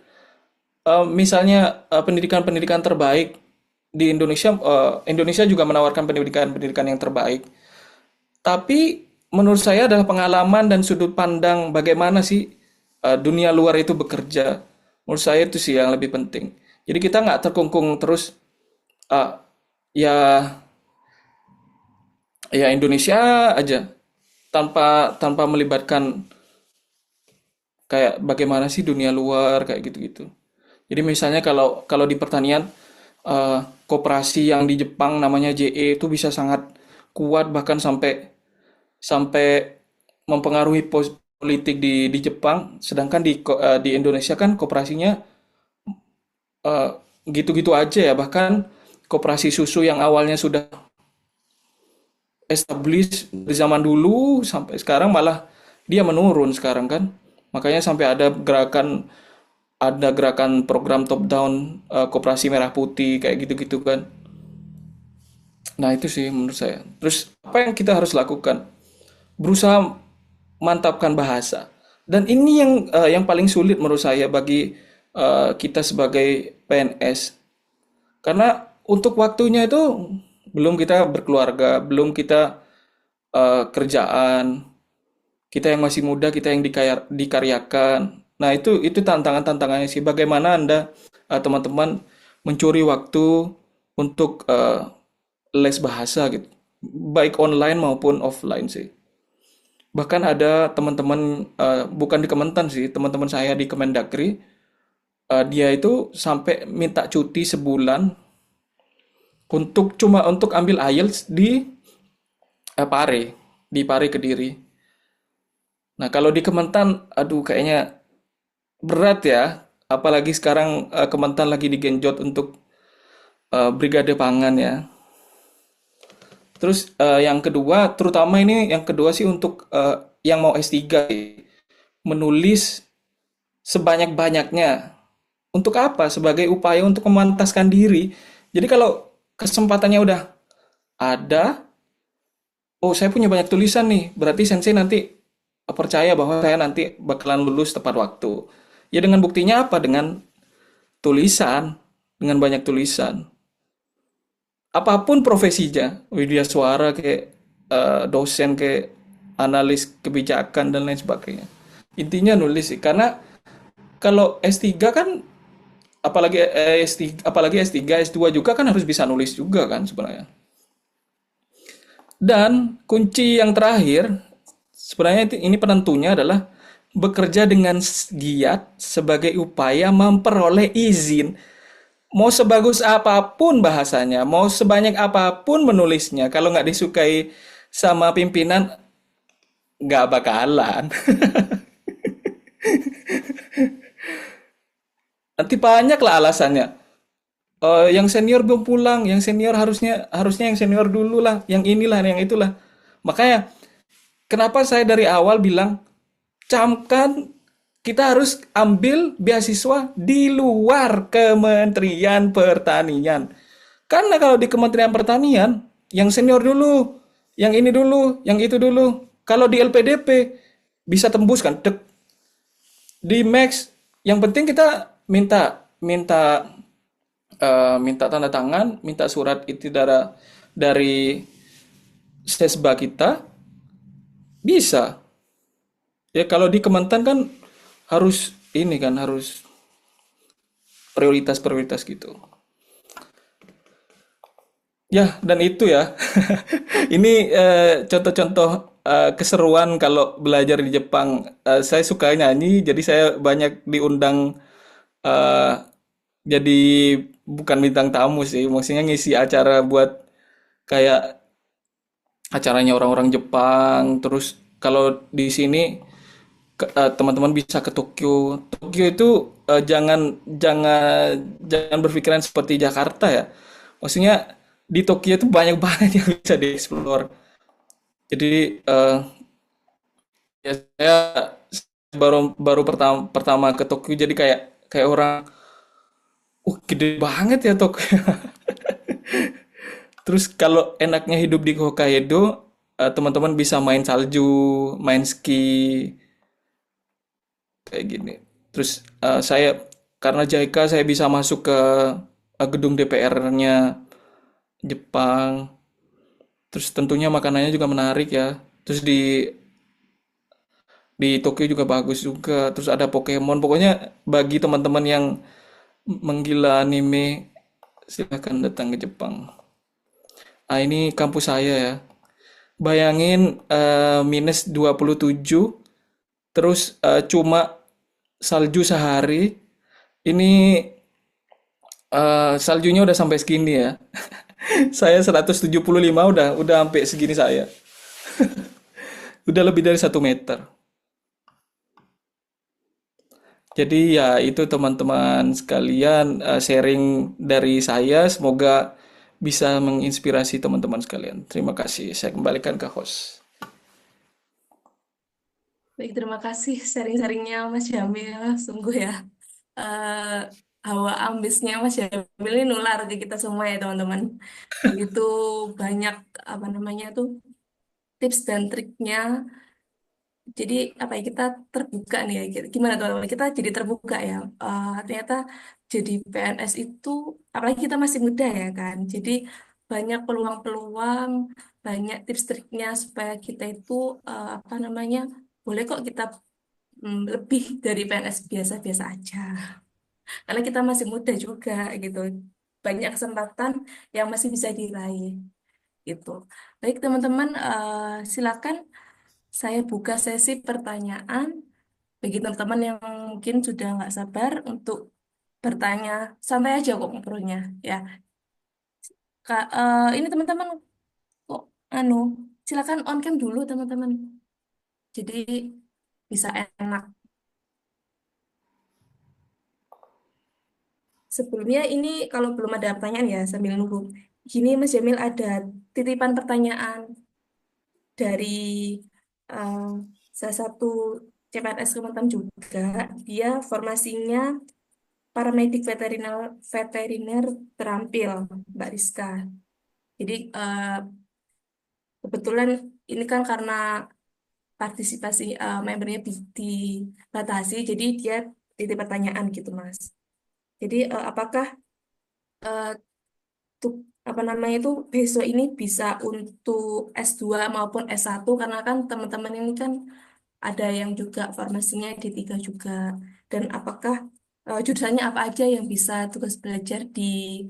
A: misalnya pendidikan-pendidikan terbaik di Indonesia, Indonesia juga menawarkan pendidikan-pendidikan yang terbaik. Tapi menurut saya adalah pengalaman dan sudut pandang bagaimana sih dunia luar itu bekerja. Menurut saya itu sih yang lebih penting. Jadi kita nggak terkungkung terus eh, ya ya Indonesia aja, tanpa tanpa melibatkan kayak bagaimana sih dunia luar kayak gitu-gitu. Jadi misalnya kalau kalau di pertanian, koperasi yang di Jepang namanya JE itu bisa sangat kuat, bahkan sampai sampai mempengaruhi politik di Jepang, sedangkan di Indonesia kan koperasinya eh, gitu-gitu aja ya. Bahkan koperasi susu yang awalnya sudah established dari zaman dulu sampai sekarang malah dia menurun sekarang kan. Makanya sampai ada gerakan program top down, koperasi merah putih kayak gitu-gitu kan. Nah, itu sih menurut saya. Terus apa yang kita harus lakukan? Berusaha mantapkan bahasa. Dan ini yang paling sulit menurut saya bagi kita sebagai PNS. Karena untuk waktunya itu belum kita berkeluarga, belum kita kerjaan, kita yang masih muda, kita yang dikaryakan. Nah, itu tantangan-tantangannya sih. Bagaimana Anda, teman-teman, mencuri waktu untuk les bahasa gitu. Baik online maupun offline sih. Bahkan ada teman-teman, bukan di Kementan sih, teman-teman saya di Kemendagri, dia itu sampai minta cuti sebulan untuk ambil IELTS di Pare Kediri. Nah, kalau di Kementan, aduh kayaknya berat ya. Apalagi sekarang Kementan lagi digenjot untuk brigade pangan ya. Terus yang kedua, terutama ini yang kedua sih untuk yang mau S3 sih. Menulis sebanyak-banyaknya. Untuk apa? Sebagai upaya untuk memantaskan diri. Jadi kalau kesempatannya udah ada, oh saya punya banyak tulisan nih, berarti sensei nanti percaya bahwa saya nanti bakalan lulus tepat waktu. Ya dengan buktinya apa? Dengan tulisan, dengan banyak tulisan. Apapun profesinya, widya suara kayak dosen kayak analis kebijakan dan lain sebagainya. Intinya nulis sih, karena kalau S3 kan apalagi S3, S2 juga kan harus bisa nulis juga kan sebenarnya. Dan kunci yang terakhir, sebenarnya ini penentunya adalah bekerja dengan giat sebagai upaya memperoleh izin. Mau sebagus apapun bahasanya, mau sebanyak apapun menulisnya, kalau nggak disukai sama pimpinan, nggak bakalan. Nanti banyak lah alasannya. Yang senior belum pulang, yang senior harusnya harusnya yang senior dulu lah, yang inilah, yang itulah. Makanya kenapa saya dari awal bilang camkan kita harus ambil beasiswa di luar Kementerian Pertanian. Karena kalau di Kementerian Pertanian, yang senior dulu, yang ini dulu, yang itu dulu. Kalau di LPDP bisa tembus kan, dek. Di Max, yang penting kita minta minta minta tanda tangan, minta surat itu dari sesba kita, bisa. Ya kalau di Kementan kan harus ini kan, harus prioritas-prioritas gitu. Ya, dan itu ya. Ini contoh-contoh keseruan kalau belajar di Jepang. Saya suka nyanyi, jadi saya banyak diundang eh, jadi bukan bintang tamu sih, maksudnya ngisi acara buat kayak acaranya orang-orang Jepang. Terus kalau di sini teman-teman bisa ke Tokyo. Tokyo itu jangan jangan jangan berpikiran seperti Jakarta ya. Maksudnya di Tokyo itu banyak banget yang bisa dieksplor. Jadi ya saya baru baru pertama pertama ke Tokyo jadi kayak kayak orang, gede banget ya Tokyo. Terus kalau enaknya hidup di Hokkaido, teman-teman bisa main salju, main ski, kayak gini. Terus saya karena JICA saya bisa masuk ke gedung DPR-nya Jepang. Terus tentunya makanannya juga menarik ya. Terus di Tokyo juga bagus juga. Terus ada Pokemon. Pokoknya bagi teman-teman yang menggila anime, silahkan datang ke Jepang. Ah, ini kampus saya ya. Bayangin minus 27, terus cuma salju sehari. Ini saljunya udah sampai segini ya. Saya 175 udah sampai segini saya. Udah lebih dari 1 meter. Jadi ya itu teman-teman sekalian, sharing dari saya. Semoga bisa menginspirasi teman-teman sekalian. Terima kasih. Saya kembalikan ke host.
B: Baik, terima kasih sharing-sharingnya Mas Jamil. Sungguh ya, eh, hawa ambisnya Mas Jamil ini nular ke kita semua ya teman-teman. Begitu banyak apa namanya tuh tips dan triknya. Jadi apa ya, kita terbuka nih ya. Gimana teman-teman? Kita jadi terbuka ya. Ternyata jadi PNS itu, apalagi kita masih muda ya kan. Jadi banyak peluang-peluang, banyak tips triknya supaya kita itu apa namanya, boleh kok kita lebih dari PNS biasa-biasa aja. Karena kita masih muda juga gitu. Banyak kesempatan yang masih bisa diraih gitu. Baik teman-teman, silakan saya buka sesi pertanyaan bagi teman-teman yang mungkin sudah nggak sabar untuk bertanya. Santai aja kok ngobrolnya ya. Ini teman-teman kok anu, silakan on cam dulu teman-teman. Jadi bisa enak. Sebelumnya ini kalau belum ada pertanyaan ya sambil nunggu. Gini Mas Jamil ada titipan pertanyaan dari eh, salah satu CPNS Kementerian juga. Dia formasinya paramedik veteriner veteriner terampil, Mbak Rizka. Jadi kebetulan ini kan karena partisipasi membernya dibatasi, jadi dia titip pertanyaan gitu Mas. Jadi apakah eh, tuh apa namanya itu besok ini bisa untuk S2 maupun S1 karena kan teman-teman ini kan ada yang juga farmasinya D3 juga. Dan apakah jurusannya apa aja yang bisa tugas belajar di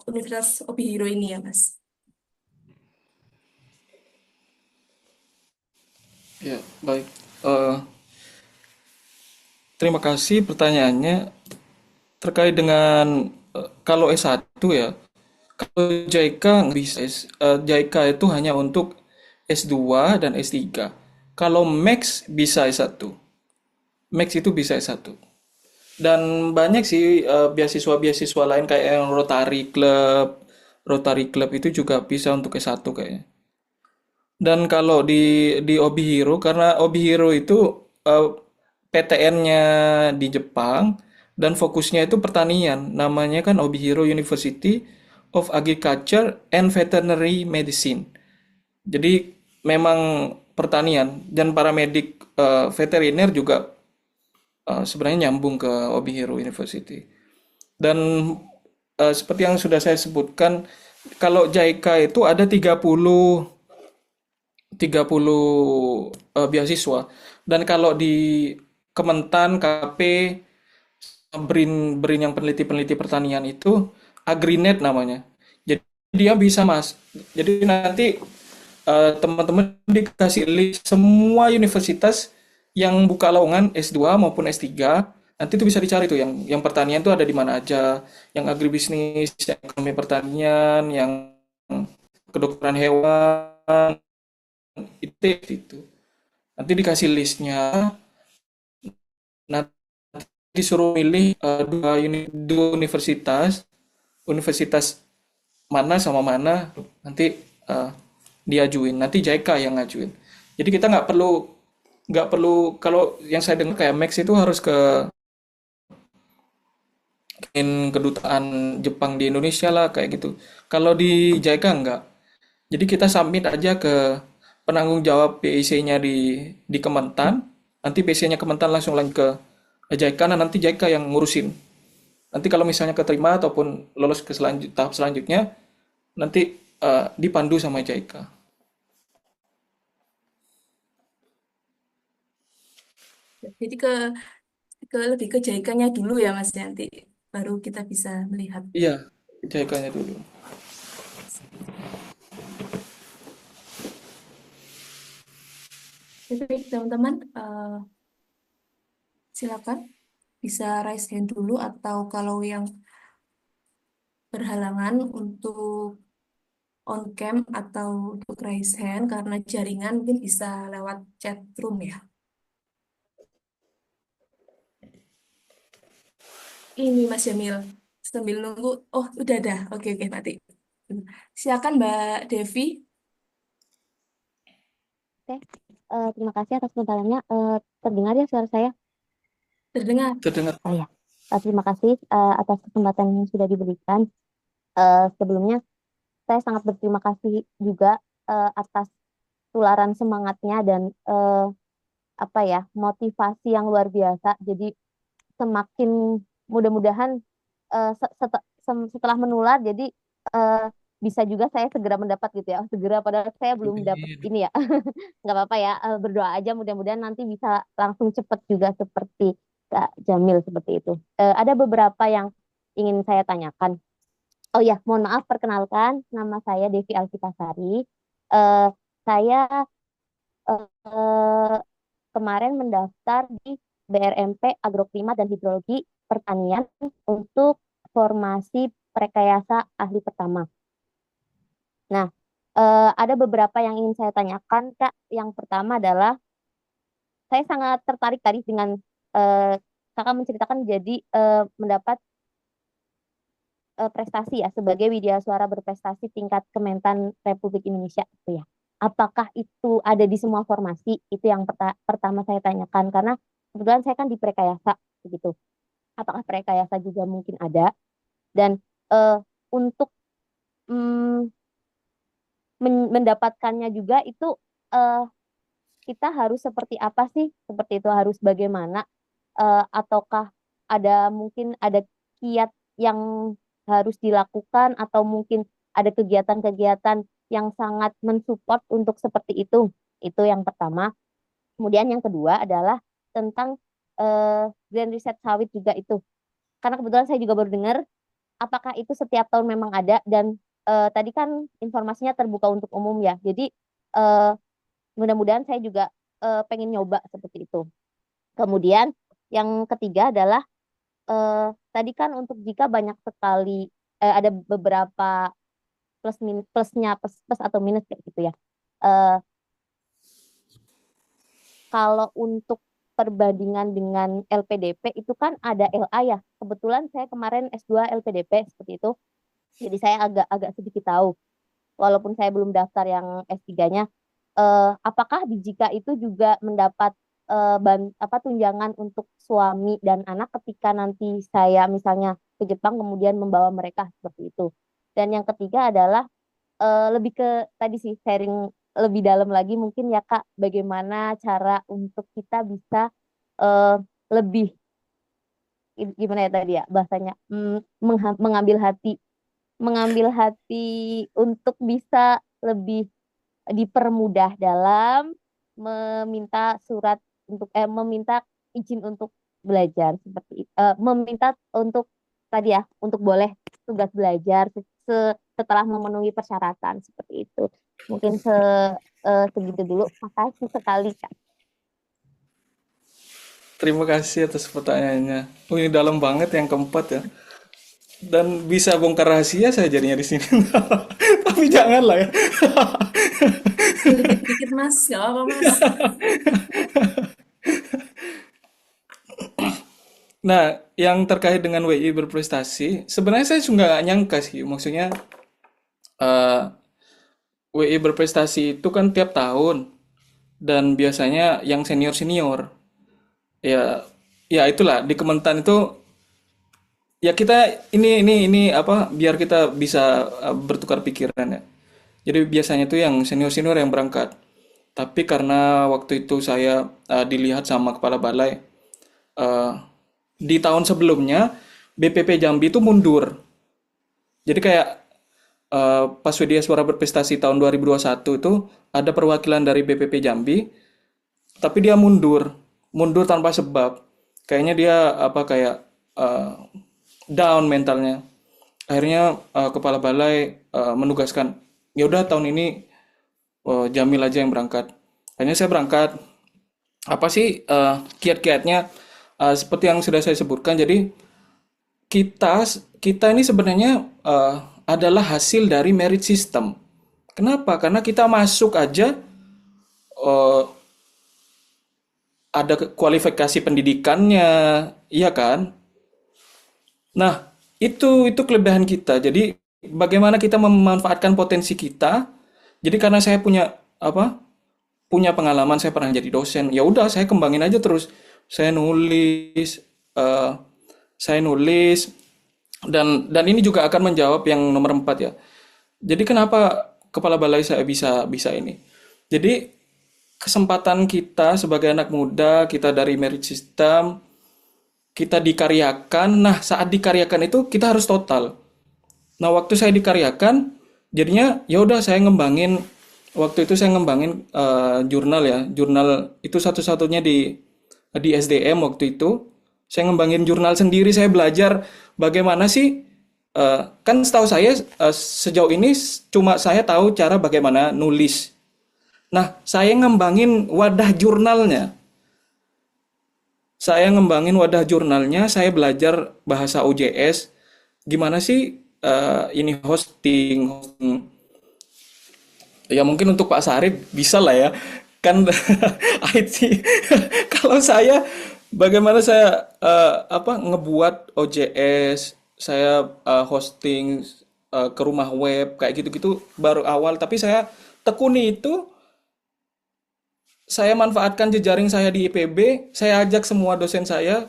B: Universitas Obihiro ini ya, Mas?
A: Ya, baik. Eh, Terima kasih pertanyaannya terkait dengan kalau S1 ya. Kalau JICA nggak bisa. JICA itu hanya untuk S2 dan S3. Kalau Max bisa S1. Max itu bisa S1. Dan banyak sih beasiswa-beasiswa lain kayak yang Rotary Club. Rotary Club itu juga bisa untuk S1 kayaknya. Dan kalau di Obihiro, karena Obihiro itu PTN-nya di Jepang dan fokusnya itu pertanian. Namanya kan Obihiro University of Agriculture and Veterinary Medicine. Jadi memang pertanian dan paramedik veteriner juga sebenarnya nyambung ke Obihiro University. Dan seperti yang sudah saya sebutkan, kalau JICA itu ada 30 beasiswa. Dan kalau di Kementan, KP, BRIN BRIN yang peneliti-peneliti pertanian itu Agrinet namanya. Jadi dia bisa mas. Jadi nanti teman-teman dikasih list semua universitas yang buka lowongan S2 maupun S3. Nanti itu bisa dicari tuh yang pertanian tuh ada di mana aja, yang agribisnis, yang ekonomi pertanian, yang kedokteran hewan, itu. Nanti dikasih listnya, nanti disuruh milih dua universitas, universitas mana sama mana, nanti diajuin. Nanti JICA yang ngajuin. Jadi kita nggak perlu kalau yang saya dengar kayak Max itu harus kedutaan Jepang di Indonesia lah kayak gitu. Kalau di JICA nggak. Jadi kita submit aja ke penanggung jawab PIC-nya di Kementan. Nanti PIC-nya Kementan langsung lanjut ke JICA, nah nanti JICA yang ngurusin. Nanti kalau misalnya keterima ataupun lolos ke tahap selanjutnya, nanti dipandu sama JICA.
B: Jadi lebih ke JICA-nya dulu ya Mas ya, nanti baru kita bisa melihat.
A: Iya, JICA-nya dulu.
B: Jadi teman-teman, silakan bisa raise hand dulu atau kalau yang berhalangan untuk on cam atau untuk raise hand karena jaringan mungkin bisa lewat chat room ya. Ini Mas Jamil sambil nunggu. Oh, udah dah. Oke, oke, nanti. Silakan Mbak Devi.
D: Oke, terima kasih atas pertanyaannya. Terdengar ya suara saya?
B: Terdengar.
A: Terdengar.
D: Oh ya, terima kasih atas kesempatan yang sudah diberikan. Sebelumnya, saya sangat berterima kasih juga atas tularan semangatnya dan apa ya motivasi yang luar biasa. Jadi semakin mudah-mudahan setelah menular, jadi eh, bisa juga saya segera mendapat gitu ya. Segera padahal saya belum dapat ini ya. Nggak apa-apa ya, berdoa aja mudah-mudahan nanti bisa langsung cepat juga seperti Kak Jamil seperti itu. Ada beberapa yang ingin saya tanyakan. Oh ya, mohon maaf, perkenalkan nama saya Devi Alkitasari. Eh, saya eh, kemarin mendaftar di BRMP Agroklimat dan Hidrologi Pertanian untuk formasi Prekayasa Ahli Pertama. Nah, ada beberapa yang ingin saya tanyakan, Kak. Yang pertama adalah saya sangat tertarik tadi dengan eh, kakak menceritakan jadi mendapat prestasi ya sebagai widya suara berprestasi tingkat Kementan Republik Indonesia itu ya. Apakah itu ada di semua formasi? Itu yang pertama saya tanyakan karena kebetulan saya kan di Prekayasa begitu. Apakah Prekayasa juga mungkin ada? Dan eh, untuk mm, mendapatkannya juga itu eh, kita harus seperti apa sih? Seperti itu harus bagaimana? Ataukah ada mungkin ada kiat yang harus dilakukan atau mungkin ada kegiatan-kegiatan yang sangat mensupport untuk seperti itu? Itu yang pertama. Kemudian yang kedua adalah tentang Grand Riset Sawit juga itu. Karena kebetulan saya juga baru dengar apakah itu setiap tahun memang ada dan tadi kan informasinya terbuka untuk umum ya. Jadi eh, mudah-mudahan saya juga pengen nyoba seperti itu. Kemudian yang ketiga adalah tadi kan untuk jika banyak sekali ada beberapa plusnya plus atau minus kayak gitu ya. Eh, Kalau untuk perbandingan dengan LPDP itu kan ada LA ya. Kebetulan saya kemarin S2 LPDP seperti itu. Jadi saya agak sedikit tahu. Walaupun saya belum daftar yang S3-nya, apakah di jika itu juga mendapat tunjangan untuk suami dan anak ketika nanti saya misalnya ke Jepang kemudian membawa mereka seperti itu. Dan yang ketiga adalah lebih ke tadi sih sharing lebih dalam lagi mungkin ya Kak, bagaimana cara untuk kita bisa eh, lebih gimana ya tadi ya bahasanya mengambil hati untuk bisa lebih dipermudah dalam meminta surat untuk meminta izin untuk belajar meminta untuk tadi ya untuk boleh tugas belajar setelah memenuhi persyaratan seperti itu. Mungkin segitu dulu. Makasih sekali Kak.
A: Terima kasih atas pertanyaannya. Oh, ini dalam banget yang keempat ya. Dan bisa bongkar rahasia saya jadinya di sini. Tapi janganlah ya.
B: Dikit-dikit Mas, nggak apa-apa Mas.
A: Nah, yang terkait dengan WI berprestasi, sebenarnya saya juga nggak nyangka sih. Maksudnya eh, WI berprestasi itu kan tiap tahun dan biasanya yang senior-senior. Ya, ya itulah di Kementan itu ya kita ini apa biar kita bisa bertukar pikiran ya. Jadi biasanya itu yang senior-senior yang berangkat. Tapi karena waktu itu saya dilihat sama kepala balai eh, di tahun sebelumnya BPP Jambi itu mundur. Jadi kayak pas Widya Suara Berprestasi tahun 2021 itu ada perwakilan dari BPP Jambi, tapi dia mundur tanpa sebab. Kayaknya dia apa kayak eh, down mentalnya. Akhirnya kepala balai menugaskan, ya udah tahun ini Jamil aja yang berangkat. Akhirnya saya berangkat. Apa sih kiat-kiatnya? Seperti yang sudah saya sebutkan, jadi kita kita ini sebenarnya adalah hasil dari merit system. Kenapa? Karena kita masuk aja eh, ada kualifikasi pendidikannya, iya kan? Nah, itu kelebihan kita. Jadi bagaimana kita memanfaatkan potensi kita? Jadi karena saya punya apa? Punya pengalaman, saya pernah jadi dosen. Ya udah, saya kembangin aja terus. Saya nulis, eh, saya nulis dan ini juga akan menjawab yang nomor 4 ya. Jadi kenapa kepala balai saya bisa bisa ini? Jadi kesempatan kita sebagai anak muda, kita dari merit system, kita dikaryakan. Nah, saat dikaryakan itu kita harus total. Nah, waktu saya dikaryakan, jadinya ya udah saya ngembangin. Waktu itu saya ngembangin jurnal ya, jurnal itu satu-satunya di SDM waktu itu. Saya ngembangin jurnal sendiri, saya belajar bagaimana sih. Kan setahu saya sejauh ini cuma saya tahu cara bagaimana nulis. Nah, saya ngembangin wadah jurnalnya. Saya ngembangin wadah jurnalnya, saya belajar bahasa OJS. Gimana sih ini hosting. Ya mungkin untuk Pak Sarip bisa lah ya. Kan IT. Kalau saya bagaimana saya apa ngebuat OJS, saya hosting ke rumah web kayak gitu-gitu baru awal, tapi saya tekuni itu, saya manfaatkan jejaring saya di IPB, saya ajak semua dosen saya,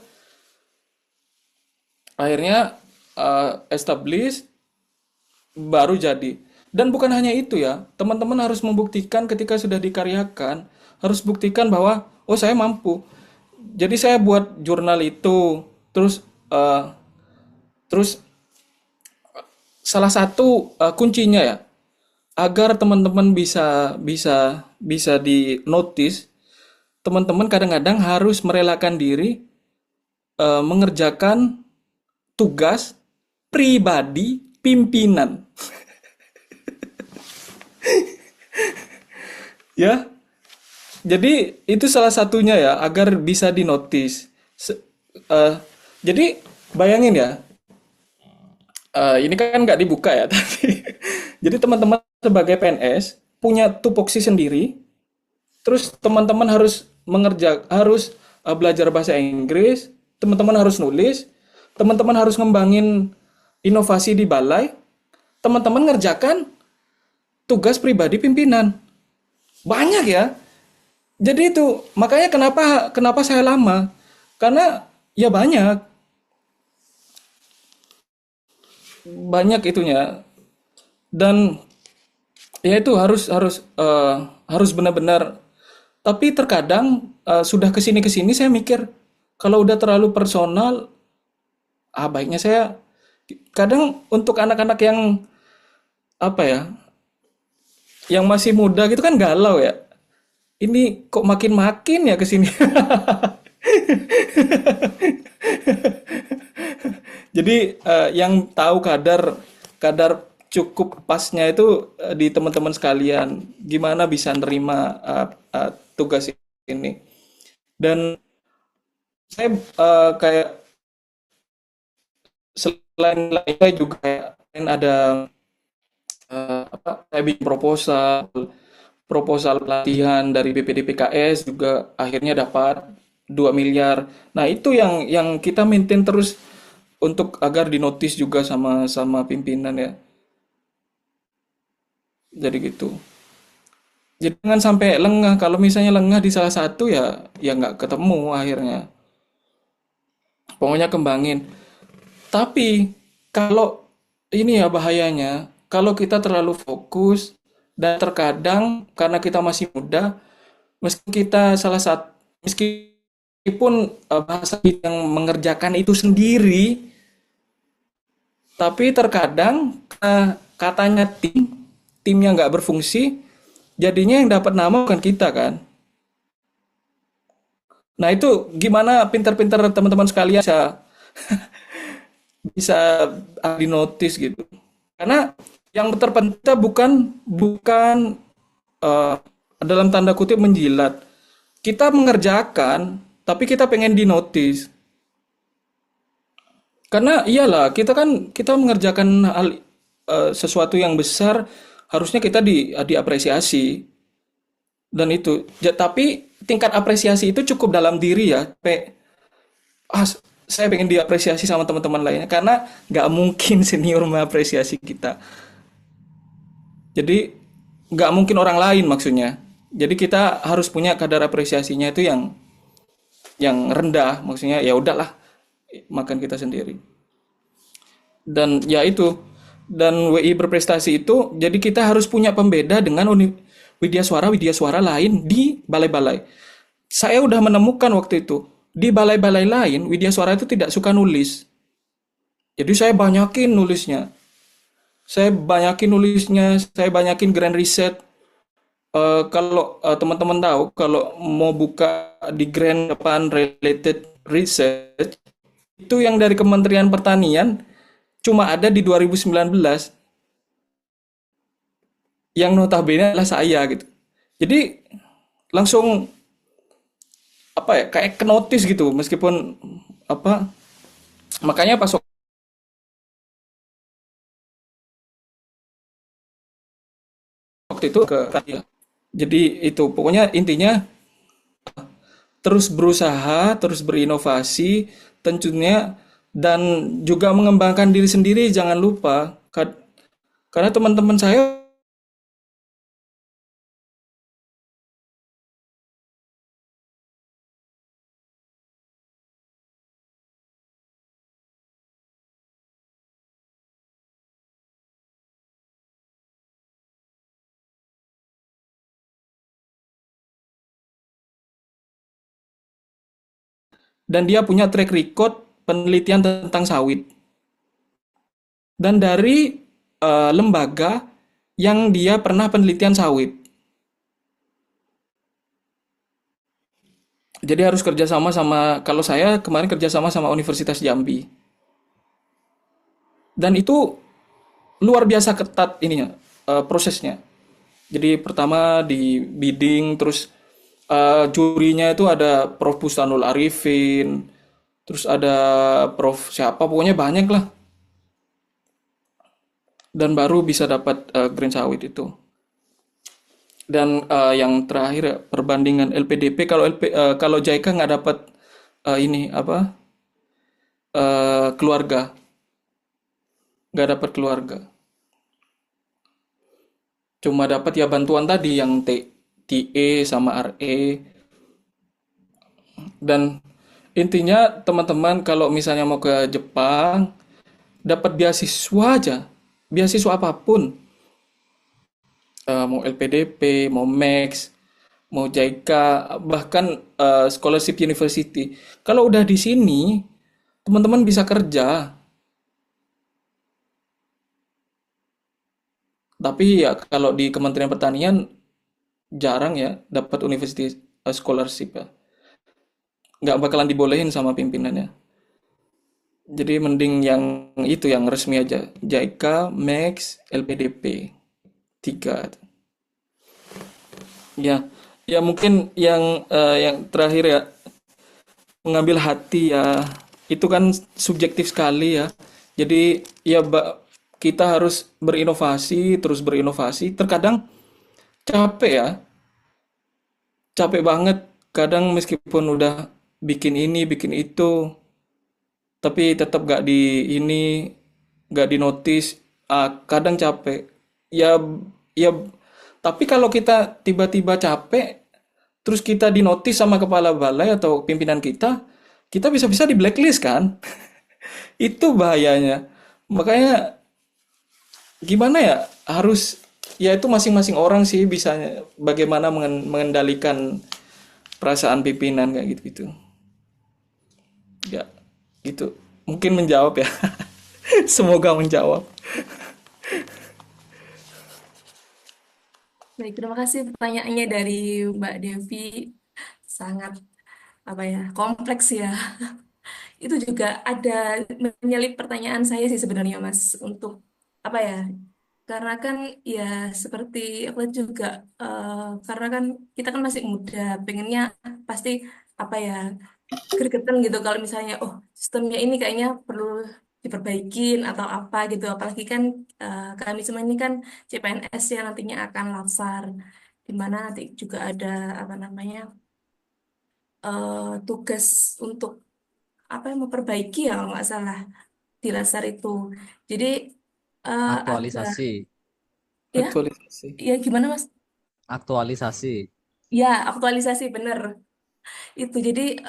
A: akhirnya establish baru jadi. Dan bukan hanya itu ya, teman-teman harus membuktikan ketika sudah dikaryakan, harus buktikan bahwa oh saya mampu. Jadi saya buat jurnal itu, terus terus salah satu kuncinya ya, agar teman-teman bisa bisa bisa di notice, teman-teman kadang-kadang harus merelakan diri mengerjakan tugas pribadi pimpinan. Ya, jadi itu salah satunya ya agar bisa dinotis. Eh, jadi bayangin ya, ini kan nggak dibuka ya, tapi jadi teman-teman sebagai PNS punya tupoksi sendiri, terus teman-teman harus belajar bahasa Inggris, teman-teman harus nulis, teman-teman harus ngembangin inovasi di balai, teman-teman ngerjakan tugas pribadi pimpinan. Banyak ya. Jadi itu makanya kenapa kenapa saya lama? Karena ya banyak itunya, dan ya itu harus benar-benar. Tapi terkadang sudah kesini saya mikir kalau udah terlalu personal, baiknya saya kadang untuk anak-anak yang apa ya, yang masih muda gitu kan galau ya. Ini kok makin-makin ya kesini. Jadi yang tahu kadar kadar cukup pasnya itu di teman-teman sekalian. Gimana bisa nerima tugas ini? Dan saya kayak selain lainnya juga kayak ada saya bikin proposal pelatihan dari BPD PKS juga akhirnya dapat 2 miliar. Nah, itu yang kita maintain terus untuk agar dinotis juga sama sama pimpinan ya. Jadi gitu. Jadi jangan sampai lengah. Kalau misalnya lengah di salah satu ya nggak ketemu akhirnya. Pokoknya kembangin. Tapi kalau ini ya bahayanya, kalau kita terlalu fokus dan terkadang karena kita masih muda, meskipun bahasa yang mengerjakan itu sendiri, tapi terkadang katanya timnya nggak berfungsi, jadinya yang dapat nama bukan kita kan. Nah itu gimana pinter-pinter teman-teman sekalian bisa bisa di notice gitu. Karena yang terpenting kita bukan bukan eh, dalam tanda kutip menjilat. Kita mengerjakan, tapi kita pengen di notice. Karena iyalah, kita mengerjakan sesuatu yang besar, harusnya kita diapresiasi dan itu. Tapi tingkat apresiasi itu cukup dalam diri ya. Ah, saya pengen diapresiasi sama teman-teman lainnya karena nggak mungkin senior mengapresiasi kita. Jadi nggak mungkin orang lain maksudnya. Jadi kita harus punya kadar apresiasinya itu yang rendah, maksudnya ya udahlah makan kita sendiri. Dan ya itu, dan WI berprestasi itu, jadi kita harus punya pembeda dengan widya suara lain di balai-balai. Saya udah menemukan waktu itu, di balai-balai lain, widya suara itu tidak suka nulis. Jadi saya banyakin nulisnya. Saya banyakin grand reset. Kalau teman-teman tahu, kalau mau buka di grand depan related research, itu yang dari Kementerian Pertanian cuma ada di 2019, yang notabene adalah saya gitu. Jadi langsung apa ya kayak ke notice gitu meskipun apa makanya pas waktu itu ke ya. Jadi itu pokoknya intinya terus berusaha, terus berinovasi tentunya dan juga mengembangkan diri sendiri jangan lupa. Karena teman-teman saya dan dia punya track record penelitian tentang sawit dan dari lembaga yang dia pernah penelitian sawit. Jadi harus kerjasama sama, kalau saya kemarin kerjasama sama Universitas Jambi. Dan itu luar biasa ketat ininya, prosesnya. Jadi pertama di bidding, terus jurinya itu ada Prof. Bustanul Arifin, terus ada Prof. siapa, pokoknya banyak lah. Dan baru bisa dapat green sawit itu. Dan yang terakhir ya, perbandingan LPDP kalau JICA nggak dapat ini apa keluarga, nggak dapat keluarga, cuma dapat ya bantuan tadi yang TE sama RE. Dan intinya teman-teman kalau misalnya mau ke Jepang dapat beasiswa aja, beasiswa apapun. Mau LPDP, mau Max, mau JICA, bahkan scholarship university. Kalau udah di sini, teman-teman bisa kerja. Tapi ya kalau di Kementerian Pertanian jarang ya dapat university scholarship ya. Nggak bakalan dibolehin sama pimpinannya. Jadi mending yang itu yang resmi aja. JICA, Max, LPDP. Tiga. Ya, ya mungkin yang terakhir ya, mengambil hati ya, itu kan subjektif sekali ya. Jadi ya kita harus berinovasi, terus berinovasi. Terkadang capek ya, capek banget. Kadang meskipun udah bikin ini, bikin itu, tapi tetap gak di notice. Kadang capek. Ya, ya. Tapi kalau kita tiba-tiba capek, terus kita di notice sama kepala balai atau pimpinan kita bisa-bisa di blacklist kan? Itu bahayanya. Makanya gimana ya? Ya itu masing-masing orang sih bisa bagaimana mengendalikan perasaan pimpinan kayak gitu-gitu. Ya, gitu. Mungkin menjawab ya. Semoga menjawab.
B: Baik, terima kasih pertanyaannya dari Mbak Devi. Sangat apa ya, kompleks ya. Itu juga ada menyelip pertanyaan saya sih sebenarnya Mas untuk apa ya? Karena kan ya seperti aku juga karena kan kita kan masih muda, pengennya pasti apa ya gregetan gitu kalau misalnya oh sistemnya ini kayaknya perlu diperbaikin atau apa gitu. Apalagi kan kami semua ini kan CPNS yang nantinya akan latsar, di mana nanti juga ada apa namanya tugas untuk apa yang memperbaiki ya kalau nggak salah di Lasar itu. Jadi agak
C: Aktualisasi,
B: ya
A: Aktualisasi.
B: ya gimana Mas?
C: aktualisasi.
B: Ya aktualisasi bener itu. Jadi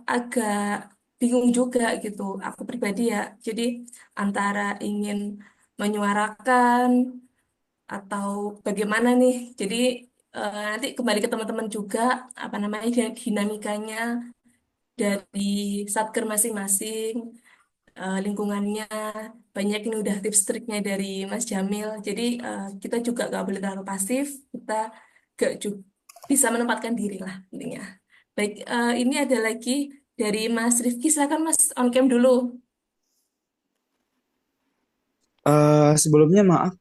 B: agak bingung juga gitu. Aku pribadi ya. Jadi antara ingin menyuarakan atau bagaimana nih. Jadi nanti kembali ke teman-teman juga apa namanya dinamikanya dari satker masing-masing, lingkungannya banyak ini udah tips triknya dari Mas Jamil. Jadi kita juga gak boleh terlalu pasif, kita gak juga bisa menempatkan diri lah intinya. Baik, ini ada lagi dari Mas Rifki, silakan Mas on cam dulu.
E: Sebelumnya maaf,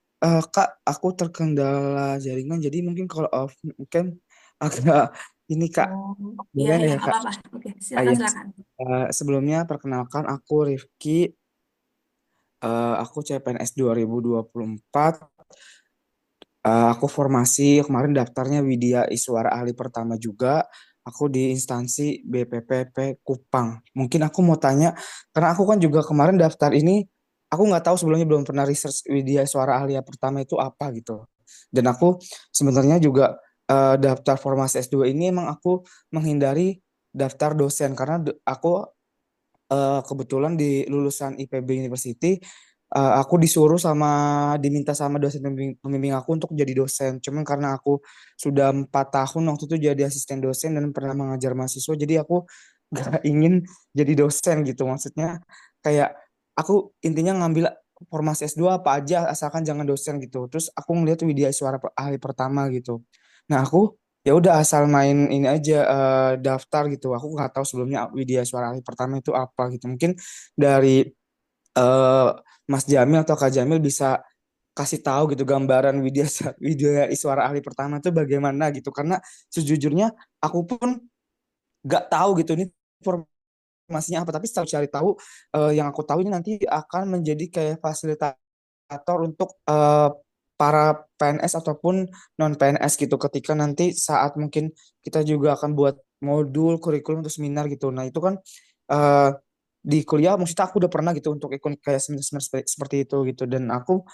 E: Kak, aku terkendala jaringan, jadi mungkin kalau off mungkin agak ini Kak,
B: Oh, iya
E: boleh
B: iya
E: ya
B: nggak
E: Kak?
B: apa-apa. Oke,
E: Ah,
B: silakan
E: ya.
B: silakan.
E: Sebelumnya perkenalkan aku Rifki, aku CPNS 2024. Aku formasi kemarin daftarnya Widya Iswara ahli pertama juga. Aku di instansi BPPP Kupang. Mungkin aku mau tanya, karena aku kan juga kemarin daftar ini, aku nggak tahu sebelumnya belum pernah research Widya Iswara ahli pertama itu apa gitu. Dan aku sebenarnya juga daftar formasi S2 ini emang aku menghindari daftar dosen karena aku kebetulan di lulusan IPB University, aku disuruh sama diminta sama dosen pembimbing aku untuk jadi dosen. Cuman karena aku sudah 4 tahun waktu itu jadi asisten dosen dan pernah mengajar mahasiswa, jadi aku gak ingin jadi dosen gitu. Maksudnya kayak aku intinya ngambil formasi S2 apa aja asalkan jangan dosen gitu. Terus aku ngeliat Widya Suara ahli pertama gitu. Nah aku ya udah asal main ini aja, daftar gitu. Aku nggak tahu sebelumnya Widya Suara ahli pertama itu apa gitu. Mungkin dari eh, Mas Jamil atau Kak Jamil bisa kasih tahu gitu gambaran Widya Iswara ahli pertama itu bagaimana gitu, karena sejujurnya aku pun nggak tahu gitu ini informasinya apa, tapi setelah cari tahu, yang aku tahu ini nanti akan menjadi kayak fasilitator untuk para PNS ataupun non PNS gitu, ketika nanti saat mungkin kita juga akan buat modul kurikulum untuk seminar gitu. Nah itu kan eh, di kuliah maksudnya aku udah pernah gitu untuk ikut kayak seminar seperti itu gitu, dan aku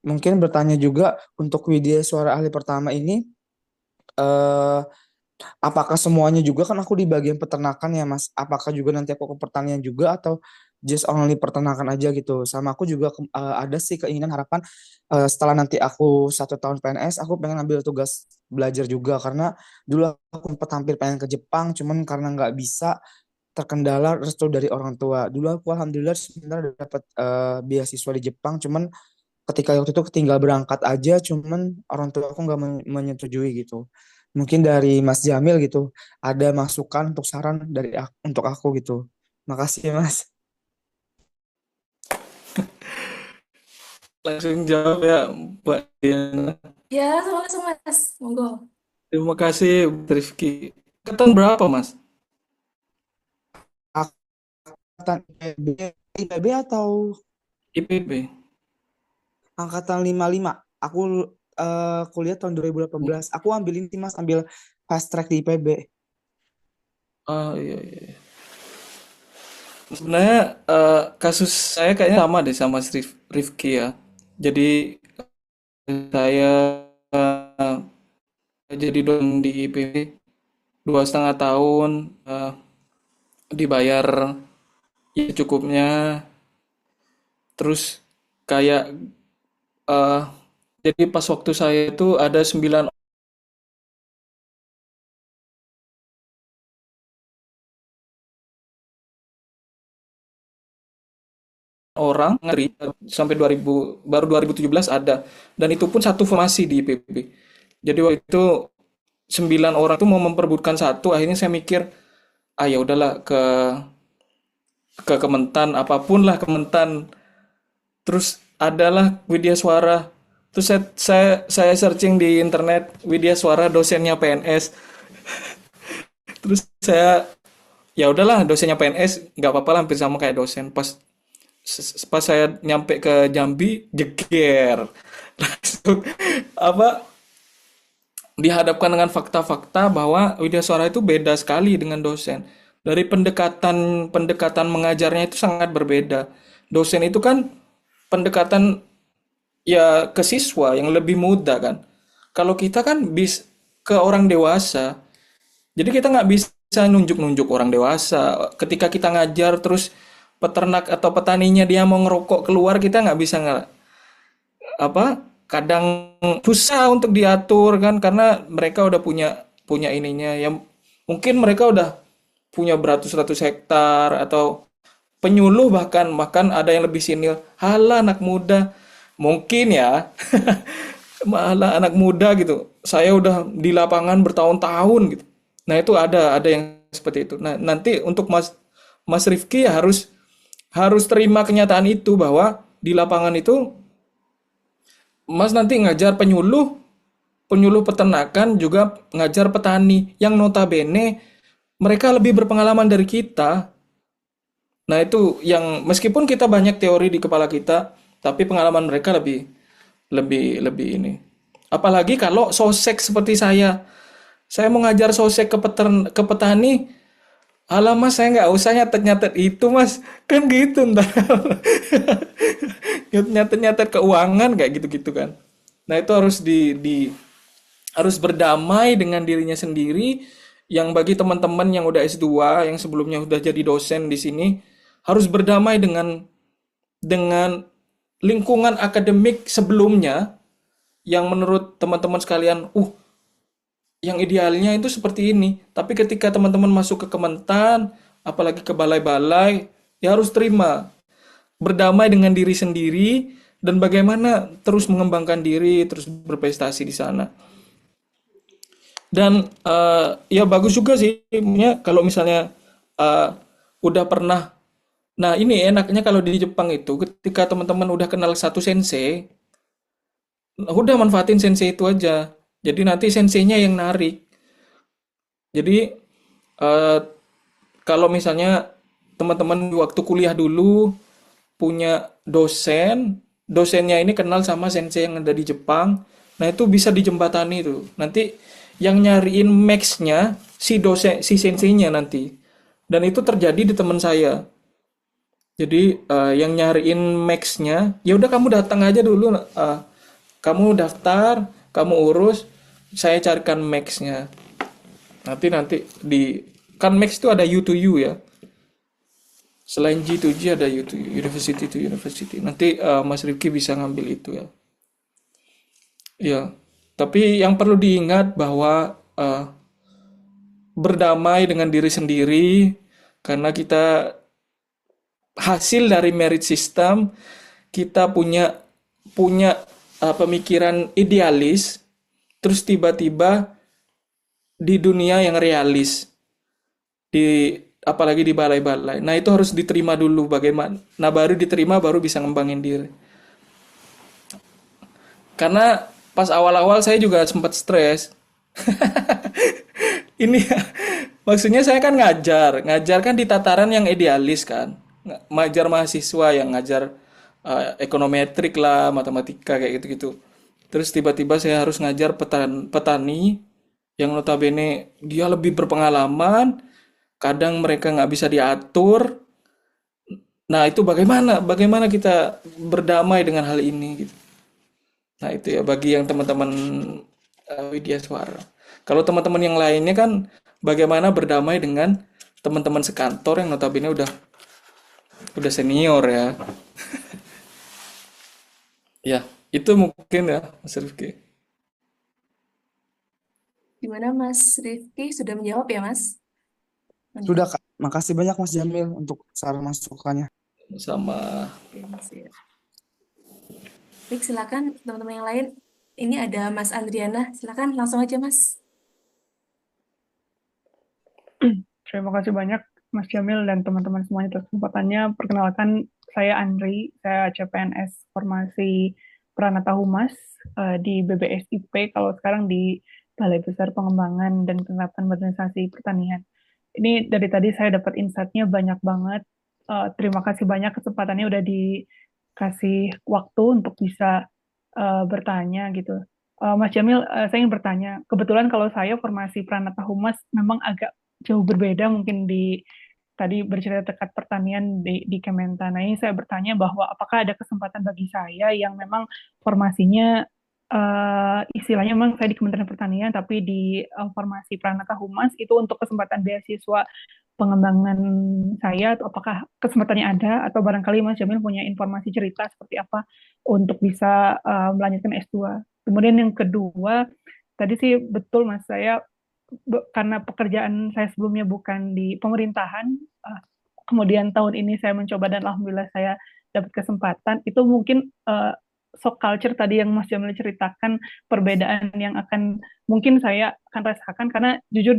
E: mungkin bertanya juga untuk Widya Suara ahli pertama ini, eh apakah semuanya juga, kan aku di bagian peternakan ya Mas, apakah juga nanti aku ke pertanian juga atau just only peternakan aja gitu. Sama aku juga ada sih keinginan harapan, setelah nanti aku 1 tahun PNS aku pengen ambil tugas belajar juga, karena dulu aku sempat hampir pengen ke Jepang cuman karena nggak bisa, terkendala restu dari orang tua. Dulu aku alhamdulillah sebenarnya dapat beasiswa di Jepang, cuman ketika waktu itu tinggal berangkat aja, cuman orang tua aku nggak menyetujui gitu. Mungkin dari Mas Jamil gitu, ada masukan untuk saran dari untuk aku gitu. Makasih Mas.
A: Langsung jawab ya, Mbak Diana.
B: Ya, langsung Mas. Monggo.
A: Terima kasih, Bu Rifki. Angkatan berapa, Mas?
E: Angkatan IPB atau
A: IPB.
E: angkatan 55. Aku kuliah tahun 2018. Aku ambil ini Mas, ambil fast track di IPB.
A: Ah, iya, iya. Sebenarnya kasus saya kayaknya sama deh sama Rifki ya. Jadi saya eh, jadi dosen di IPB 2,5 tahun, dibayar ya cukupnya. Terus kayak eh, jadi pas waktu saya itu ada 9 orang ngeri sampai 2000, baru 2017 ada, dan itu pun satu formasi di IPB. Jadi waktu itu 9 orang itu mau memperebutkan satu, akhirnya saya mikir ah ya udahlah ke Kementan, apapun lah Kementan. Terus adalah Widya Suara. Terus saya searching di internet Widya Suara dosennya PNS. Terus saya ya udahlah dosennya PNS nggak apa-apa lah, hampir sama kayak dosen. Pas saya nyampe ke Jambi jeger langsung apa dihadapkan dengan fakta-fakta bahwa Widya Suara itu beda sekali dengan dosen. Dari pendekatan pendekatan mengajarnya itu sangat berbeda. Dosen itu kan pendekatan ya ke siswa yang lebih muda kan. Kalau kita kan ke orang dewasa. Jadi kita nggak bisa nunjuk-nunjuk orang dewasa. Ketika kita ngajar terus peternak atau petaninya dia mau ngerokok keluar, kita nggak bisa apa kadang susah untuk diatur kan, karena mereka udah punya punya ininya yang mungkin mereka udah punya beratus-ratus hektar atau penyuluh, bahkan ada yang lebih senior. Halah anak muda mungkin ya. Malah anak muda gitu, saya udah di lapangan bertahun-tahun gitu. Nah itu ada yang seperti itu. Nah nanti untuk Mas Rifki ya harus harus terima kenyataan itu bahwa di lapangan itu Mas nanti ngajar penyuluh, penyuluh peternakan, juga ngajar petani yang notabene mereka lebih berpengalaman dari kita. Nah, itu yang meskipun kita banyak teori di kepala kita, tapi pengalaman mereka lebih lebih ini. Apalagi kalau sosek seperti saya. Saya mau ngajar sosek ke petani, alah mas saya nggak usah nyatet-nyatet itu mas, kan gitu ntar. Nyatet-nyatet keuangan kayak gitu-gitu kan. Nah itu harus harus berdamai dengan dirinya sendiri. Yang bagi teman-teman yang udah S2, yang sebelumnya udah jadi dosen di sini, harus berdamai dengan lingkungan akademik sebelumnya yang menurut teman-teman sekalian, yang idealnya itu seperti ini. Tapi ketika teman-teman masuk ke Kementan, apalagi ke balai-balai, ya harus terima, berdamai dengan diri sendiri dan bagaimana terus mengembangkan diri, terus berprestasi di sana. Dan ya bagus juga sih, kalau misalnya eh, udah pernah. Nah ini enaknya kalau di Jepang itu, ketika teman-teman udah kenal satu sensei, udah manfaatin sensei itu aja. Jadi nanti senseinya yang narik. Jadi eh, kalau misalnya teman-teman waktu kuliah dulu punya dosennya ini kenal sama sensei yang ada di Jepang, nah itu bisa dijembatani tuh. Nanti yang nyariin max-nya si senseinya nanti. Dan itu terjadi di teman saya. Jadi yang nyariin max-nya, ya udah kamu datang aja dulu, kamu daftar, kamu urus, saya carikan max-nya. Nanti kan max itu ada U to U ya. Selain G to G ada U to U, University to University. Nanti Mas Rifki bisa ngambil itu ya. Ya, tapi yang perlu diingat bahwa berdamai dengan diri sendiri, karena kita hasil dari merit system, kita punya punya pemikiran idealis, terus tiba-tiba di dunia yang realis, apalagi di balai-balai. Nah itu harus diterima dulu bagaimana. Nah baru diterima baru bisa ngembangin diri. Karena pas awal-awal saya juga sempat stres. Ini maksudnya saya kan ngajar kan di tataran yang idealis kan. Ngajar mahasiswa yang ngajar ekonometrik lah, matematika kayak gitu-gitu. Terus tiba-tiba saya harus ngajar petani yang notabene dia lebih berpengalaman, kadang mereka nggak bisa diatur. Nah, itu bagaimana kita berdamai dengan hal ini gitu. Nah, itu ya bagi yang teman-teman Widya Suara. Kalau teman-teman yang lainnya kan bagaimana berdamai dengan teman-teman sekantor yang notabene udah senior ya. Ya, itu mungkin ya Mas Rifki.
B: Gimana Mas Rifki sudah menjawab ya Mas?
E: Sudah,
B: Mantap.
E: Kak. Makasih banyak Mas Jamil untuk saran masukannya.
A: Sama
B: Oke, siap. Baik, silakan teman-teman yang lain. Ini ada Mas Andriana, silakan langsung aja Mas.
F: Terima kasih banyak Mas Jamil dan teman-teman semuanya atas kesempatannya. Perkenalkan, saya Andri, saya CPNS Formasi Pranata Humas di BBSIP, kalau sekarang di Balai Besar Pengembangan dan Penerapan Modernisasi Pertanian. Ini dari tadi saya dapat insight-nya banyak banget. Terima kasih banyak kesempatannya udah dikasih waktu untuk bisa bertanya gitu. Mas Jamil, saya ingin bertanya, kebetulan kalau saya formasi Pranata Humas memang agak jauh berbeda mungkin di tadi bercerita dekat pertanian di Kementan. Nah, ini saya bertanya bahwa apakah ada kesempatan bagi saya yang memang formasinya istilahnya memang saya di Kementerian Pertanian tapi di formasi Pranata Humas itu untuk kesempatan beasiswa pengembangan saya atau apakah kesempatannya ada atau barangkali Mas Jamil punya informasi cerita seperti apa untuk bisa melanjutkan S2. Kemudian yang kedua, tadi sih betul Mas, saya karena pekerjaan saya sebelumnya bukan di pemerintahan, kemudian tahun ini saya mencoba dan alhamdulillah saya dapat kesempatan, itu mungkin shock culture tadi yang Mas Jamil ceritakan, perbedaan yang akan mungkin saya akan rasakan, karena jujur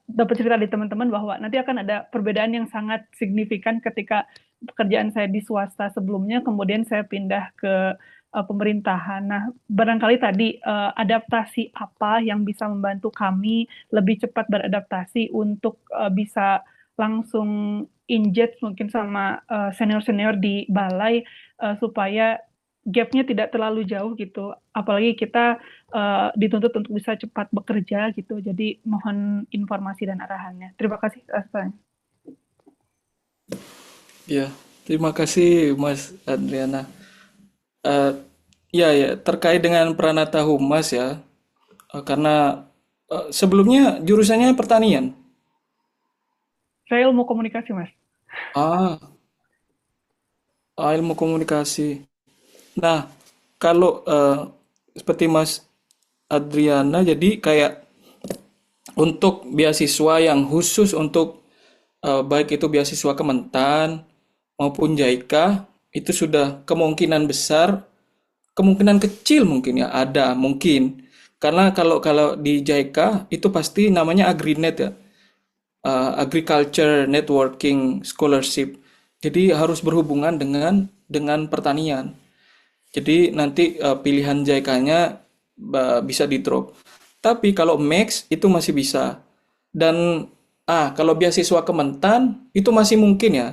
F: dapat cerita di teman-teman bahwa nanti akan ada perbedaan yang sangat signifikan ketika pekerjaan saya di swasta sebelumnya, kemudian saya pindah ke pemerintahan. Nah, barangkali tadi adaptasi apa yang bisa membantu kami lebih cepat beradaptasi untuk bisa langsung injet mungkin sama senior-senior di balai supaya gapnya tidak terlalu jauh gitu. Apalagi kita dituntut untuk bisa cepat bekerja gitu. Jadi mohon informasi dan arahannya. Terima kasih atas pertanyaan.
A: ya, terima kasih Mas Adriana. Ya, terkait dengan Pranata Humas ya, karena sebelumnya jurusannya pertanian.
F: Saya ilmu komunikasi, Mas.
A: Ah, ilmu komunikasi. Nah, kalau seperti Mas Adriana, jadi kayak untuk beasiswa yang khusus untuk baik itu beasiswa Kementan maupun JIKA, itu sudah kemungkinan besar, kemungkinan kecil mungkin ya, ada mungkin. Karena kalau di JIKA itu pasti namanya Agrinet ya, Agriculture Networking Scholarship. Jadi harus berhubungan dengan pertanian. Jadi nanti pilihan JIKA-nya bisa di drop. Tapi kalau Max itu masih bisa. Dan kalau beasiswa Kementan itu masih mungkin ya.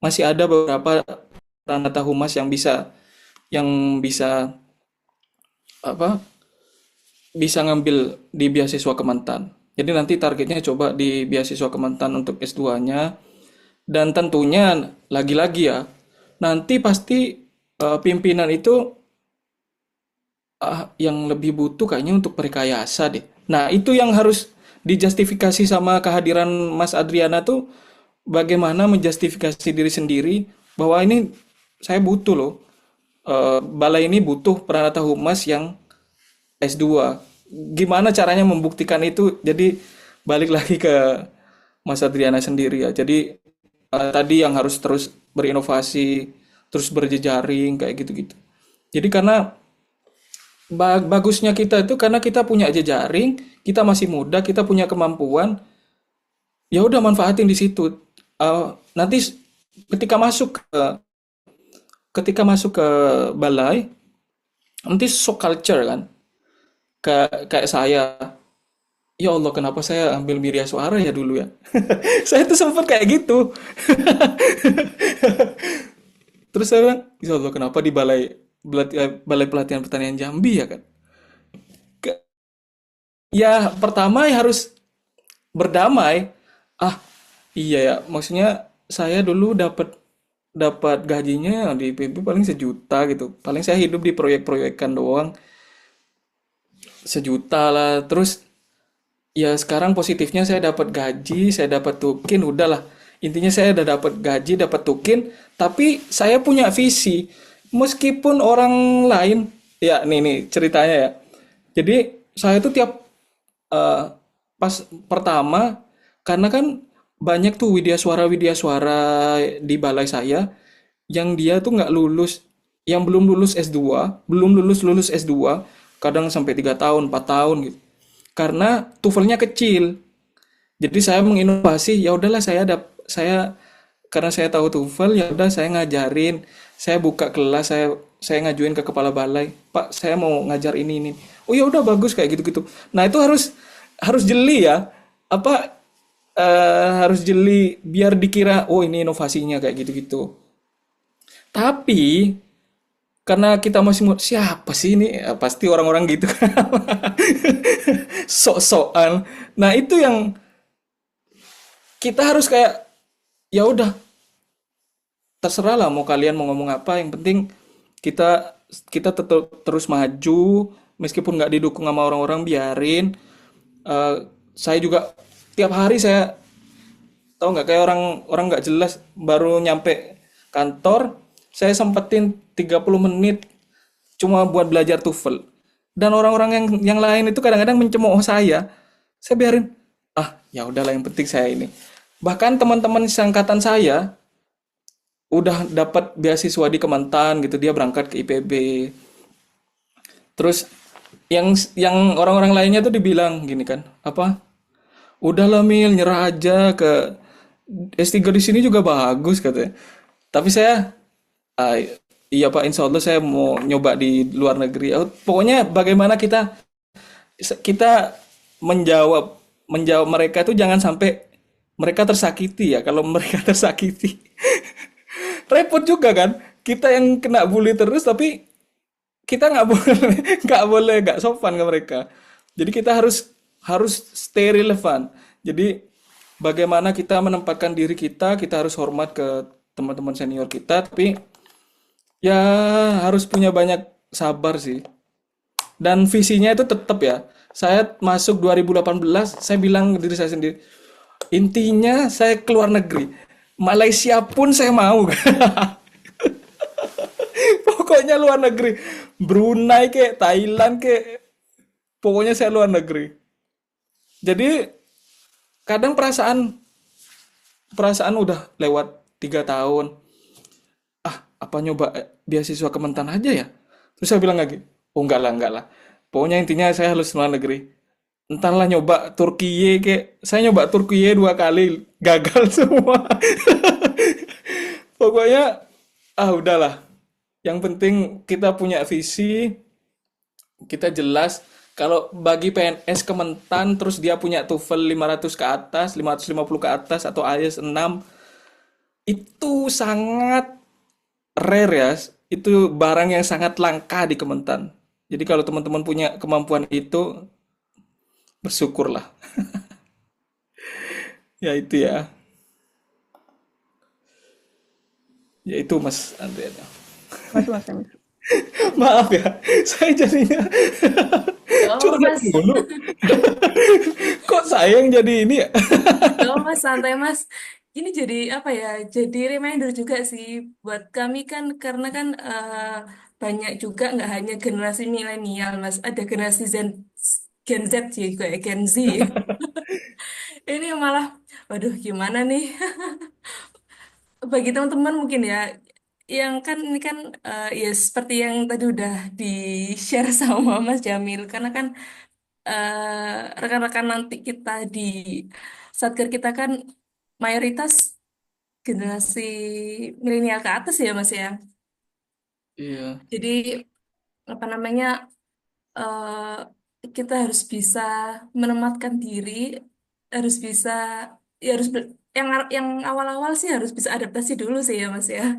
A: Masih ada beberapa Pranata Humas yang bisa apa? Bisa ngambil di beasiswa Kementan. Jadi nanti targetnya coba di beasiswa Kementan untuk S2-nya. Dan tentunya lagi-lagi ya, nanti pasti pimpinan itu yang lebih butuh kayaknya untuk rekayasa deh. Nah, itu yang harus dijustifikasi sama kehadiran Mas Adriana tuh, bagaimana menjustifikasi diri sendiri bahwa ini saya butuh loh. Balai ini butuh Pranata Humas yang S2. Gimana caranya membuktikan itu? Jadi balik lagi ke Mas Adriana sendiri ya. Jadi tadi yang harus terus berinovasi, terus berjejaring kayak gitu-gitu. Jadi karena bagusnya kita itu karena kita punya jejaring, kita masih muda, kita punya kemampuan, ya udah manfaatin di situ. Nanti ketika masuk ke balai, nanti shock culture kan, kayak saya, ya Allah kenapa saya ambil Mirya Suara ya dulu ya. Saya tuh sempat kayak gitu. Terus saya bilang, ya Allah kenapa di balai pelatihan pertanian Jambi ya kan. Ya pertama ya harus berdamai. Ah, iya ya, maksudnya saya dulu dapat dapat gajinya di PB paling 1 juta gitu. Paling saya hidup di proyek-proyekan doang, 1 juta lah. Terus ya sekarang positifnya saya dapat gaji, saya dapat tukin, udahlah. Intinya saya udah dapat gaji, dapat tukin, tapi saya punya visi. Meskipun orang lain, ya nih ceritanya ya. Jadi saya tuh tiap eh, pas pertama, karena kan banyak tuh widya suara di balai saya yang dia tuh nggak lulus, yang belum lulus S2, belum lulus S2, kadang sampai 3 tahun 4 tahun gitu, karena tuvelnya kecil. Jadi saya menginovasi, ya udahlah saya karena saya tahu TOEFL, ya udah saya ngajarin, saya buka kelas, saya ngajuin ke kepala balai, Pak, saya mau ngajar ini. Oh ya udah bagus kayak gitu-gitu. Nah, itu harus harus jeli ya. Apa harus jeli biar dikira oh ini inovasinya kayak gitu-gitu. Tapi karena kita masih siapa sih ini? Ya, pasti orang-orang gitu kan. Sok-sokan. Nah, itu yang kita harus kayak ya udah terserah lah mau kalian mau ngomong apa, yang penting kita kita tetap terus maju meskipun nggak didukung sama orang-orang, biarin. Eh, saya juga tiap hari saya tahu nggak kayak orang orang nggak jelas baru nyampe kantor, saya sempetin 30 menit cuma buat belajar TOEFL, dan orang-orang yang lain itu kadang-kadang mencemooh saya biarin, ah ya udahlah yang penting saya ini. Bahkan teman-teman seangkatan saya udah dapat beasiswa di Kementan gitu, dia berangkat ke IPB. Terus yang orang-orang lainnya tuh dibilang gini kan, apa? Udahlah Mil, nyerah aja ke S3 di sini juga bagus katanya. Tapi saya, ah, iya Pak, insya Allah saya mau nyoba di luar negeri. Pokoknya bagaimana kita kita menjawab menjawab mereka itu jangan sampai mereka tersakiti ya. Kalau mereka tersakiti, repot juga kan. Kita yang kena bully terus, tapi kita nggak boleh nggak sopan ke mereka. Jadi kita harus harus stay relevan. Jadi bagaimana kita menempatkan diri kita, kita harus hormat ke teman-teman senior kita, tapi ya harus punya banyak sabar sih. Dan visinya itu tetap ya. Saya masuk 2018, saya bilang ke diri saya sendiri, intinya saya keluar negeri. Malaysia pun saya mau. Pokoknya luar negeri. Brunei ke, Thailand ke, pokoknya saya luar negeri. Jadi kadang perasaan perasaan udah lewat 3 tahun. Ah, apa nyoba beasiswa Kementan aja ya? Terus saya bilang lagi, oh enggak lah. Pokoknya intinya saya harus luar negeri. Entahlah nyoba Turkiye ke, saya nyoba Turkiye 2 kali, gagal semua. Pokoknya, ah udahlah. Yang penting kita punya visi, kita jelas. Kalau bagi PNS Kementan terus dia punya TOEFL 500 ke atas, 550 ke atas atau IELTS 6, itu sangat rare ya. Itu barang yang sangat langka di Kementan. Jadi kalau teman-teman punya kemampuan itu, bersyukurlah. Ya itu ya. Ya itu Mas Andriana.
F: Mas, Mas Emil.
A: Maaf ya, saya jadinya
B: Gak apa
A: curhat
B: Mas,
A: mulu. Kok saya yang jadi ini ya?
B: gak apa Mas, santai Mas. Ini jadi apa ya? Jadi reminder juga sih buat kami kan, karena kan banyak juga nggak hanya generasi milenial Mas, ada generasi Gen Z sih kayak Gen Z. Ini malah, waduh gimana nih? Bagi teman-teman mungkin ya, yang kan ini kan ya seperti yang tadi udah di-share sama Mas Jamil, karena kan rekan-rekan nanti kita di Satker kita kan mayoritas generasi milenial ke atas ya Mas ya.
A: Iya.
B: Jadi apa namanya, eh, kita harus bisa menempatkan diri, harus bisa, ya harus yang awal-awal sih harus bisa adaptasi dulu sih ya Mas ya.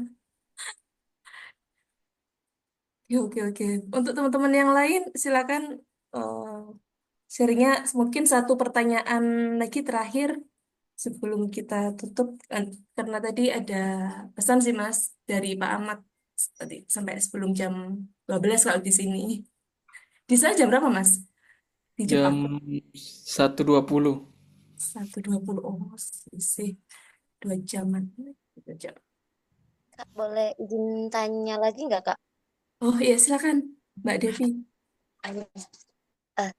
B: Oke, oke, oke. Untuk teman-teman yang lain, silakan eh, sharingnya. Mungkin satu pertanyaan lagi terakhir sebelum kita tutup. Karena tadi ada pesan sih Mas dari Pak Ahmad tadi sampai sebelum jam 12 kalau di sini. Di sana jam berapa Mas? Di
A: Jam
B: Jepang?
A: 1.20.
B: 1.20. Oh, sih. 2 jaman. 2 jam.
D: Kak, boleh izin tanya lagi nggak, Kak?
B: Oh iya, silakan Mbak Devi.
D: Ayo.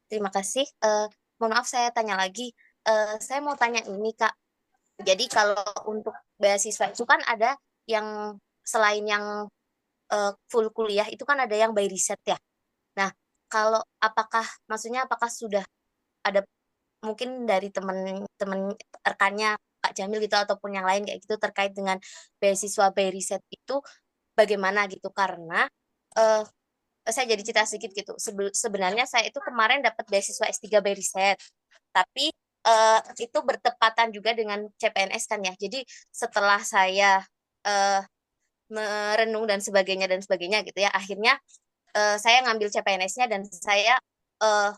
D: Terima kasih. Mohon maaf saya tanya lagi. Saya mau tanya ini, Kak. Jadi kalau untuk beasiswa itu kan ada yang selain yang full kuliah itu kan ada yang by riset ya. Nah, kalau maksudnya apakah sudah ada mungkin dari teman-teman rekannya Kak Jamil gitu ataupun yang lain kayak gitu terkait dengan beasiswa by riset itu bagaimana gitu karena eh, saya jadi cerita sedikit gitu. Sebenarnya saya itu kemarin dapat beasiswa S3 by riset, tapi itu bertepatan juga dengan CPNS kan ya. Jadi setelah saya eh, merenung dan sebagainya gitu ya, akhirnya saya ngambil CPNS-nya dan eh,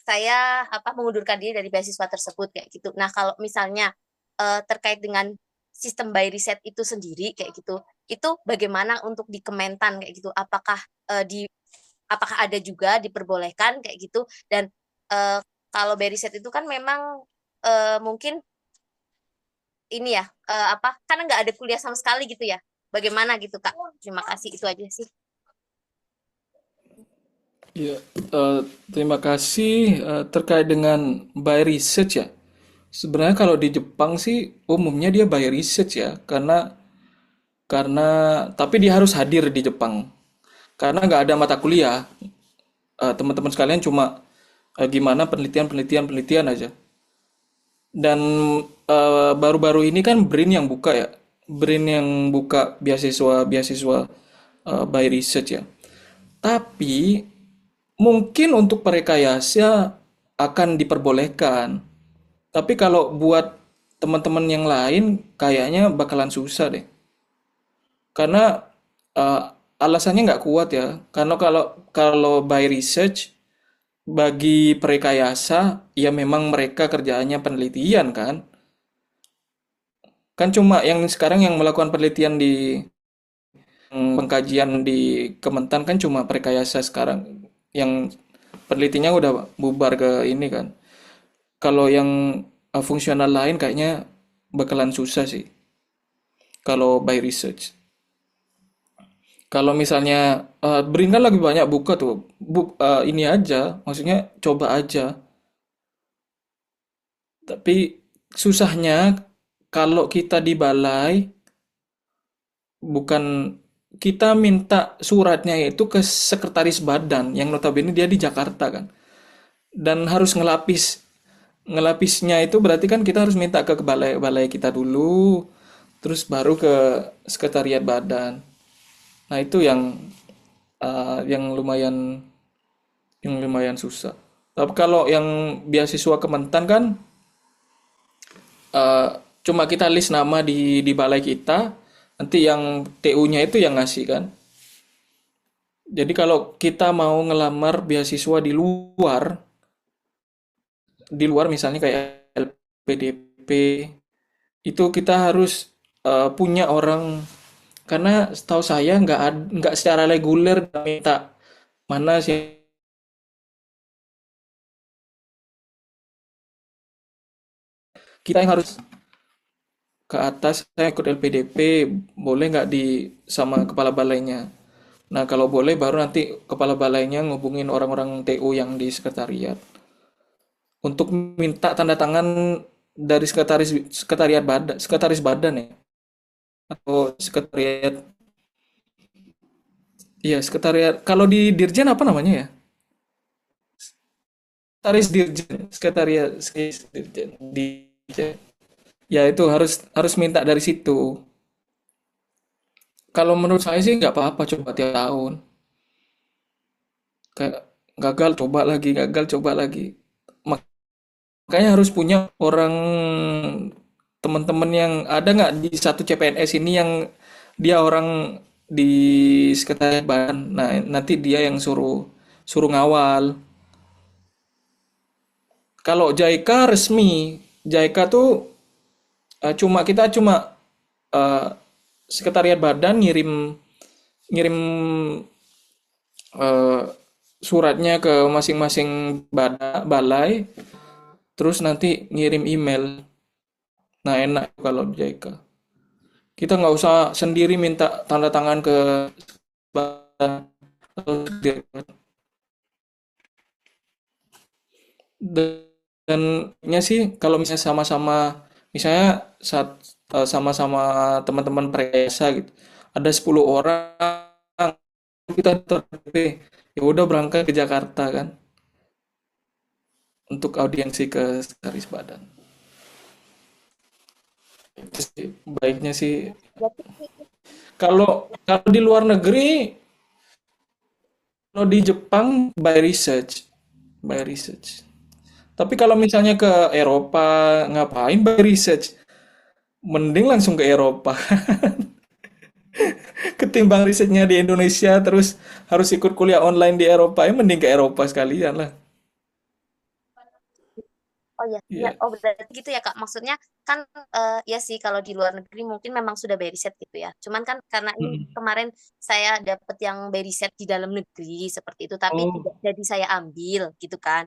D: saya mengundurkan diri dari beasiswa tersebut kayak gitu. Nah, kalau misalnya terkait dengan sistem by riset itu sendiri kayak gitu, itu bagaimana untuk di Kementan kayak gitu? Apakah ada juga diperbolehkan kayak gitu? Dan eh, kalau by riset itu kan memang mungkin ini ya karena nggak ada kuliah sama sekali gitu ya. Bagaimana gitu Kak? Terima kasih itu aja sih.
A: Ya, terima kasih. Terkait dengan by research ya. Sebenarnya kalau di Jepang sih umumnya dia by research ya, karena tapi dia harus hadir di Jepang karena nggak ada mata kuliah. Teman-teman sekalian cuma gimana penelitian aja. Dan baru-baru ini kan BRIN yang buka ya, BRIN yang buka beasiswa by research ya. Tapi mungkin untuk perekayasa akan diperbolehkan. Tapi kalau buat teman-teman yang lain kayaknya bakalan susah deh. Karena eh, alasannya nggak kuat ya. Karena kalau kalau by research bagi perekayasa ya memang mereka kerjaannya penelitian kan. Kan cuma yang sekarang yang melakukan penelitian di pengkajian di Kementan kan cuma perekayasa sekarang. Yang penelitinya udah bubar ke ini kan. Kalau yang fungsional lain kayaknya bakalan susah sih kalau by research. Kalau misalnya BRIN kan lagi banyak buka tuh, ini aja, maksudnya coba aja. Tapi susahnya kalau kita di balai, bukan kita minta suratnya itu ke sekretaris badan, yang notabene dia di Jakarta kan. Dan harus ngelapisnya itu berarti kan kita harus minta ke balai kita dulu, terus baru ke sekretariat badan. Nah itu yang lumayan susah. Tapi kalau yang beasiswa Kementan kan eh, cuma kita list nama di balai kita, nanti yang TU-nya itu yang ngasih kan. Jadi kalau kita mau ngelamar beasiswa di luar misalnya kayak LPDP, itu kita harus punya orang karena setahu saya nggak secara reguler minta mana sih kita yang harus ke atas saya ikut LPDP boleh nggak di sama kepala balainya. Nah kalau boleh baru nanti kepala balainya ngubungin orang-orang TU yang di sekretariat untuk minta tanda tangan dari sekretaris badan ya atau sekretariat. Iya sekretariat kalau di Dirjen apa namanya ya, sekretaris Dirjen ya itu harus minta dari situ. Kalau menurut saya sih nggak apa-apa coba tiap tahun. Kayak gagal coba lagi. Makanya harus punya orang, teman-teman yang ada nggak di satu CPNS ini yang dia orang di sekretariat badan. Nah, nanti dia yang suruh suruh ngawal. Kalau JICA resmi, JICA tuh kita cuma eh, sekretariat badan ngirim ngirim eh, suratnya ke masing-masing balai, terus nanti ngirim email. Nah, enak kalau JICA. Kita nggak usah sendiri minta tanda tangan ke badan. Dan nya sih kalau misalnya sama-sama, misalnya sama-sama teman-teman preisa gitu, ada 10 orang, kita terpilih, ya udah berangkat ke Jakarta kan untuk audiensi ke sekretaris badan. Itu sih baiknya sih.
D: Berarti
A: Kalau kalau di luar negeri, kalau di Jepang by research. Tapi kalau misalnya ke Eropa, ngapain by research? Mending langsung ke Eropa. Ketimbang risetnya di Indonesia terus harus ikut kuliah online di Eropa, ya mending ke Eropa sekalian lah.
D: oh ya, ya,
A: Iya.
D: oh berarti gitu ya Kak. Maksudnya kan ya sih kalau di luar negeri mungkin memang sudah by riset gitu ya. Cuman kan karena ini
A: Mm-mm.
D: kemarin saya dapat yang by riset di dalam negeri seperti itu, tapi
A: Oh,
D: tidak jadi saya ambil gitu kan.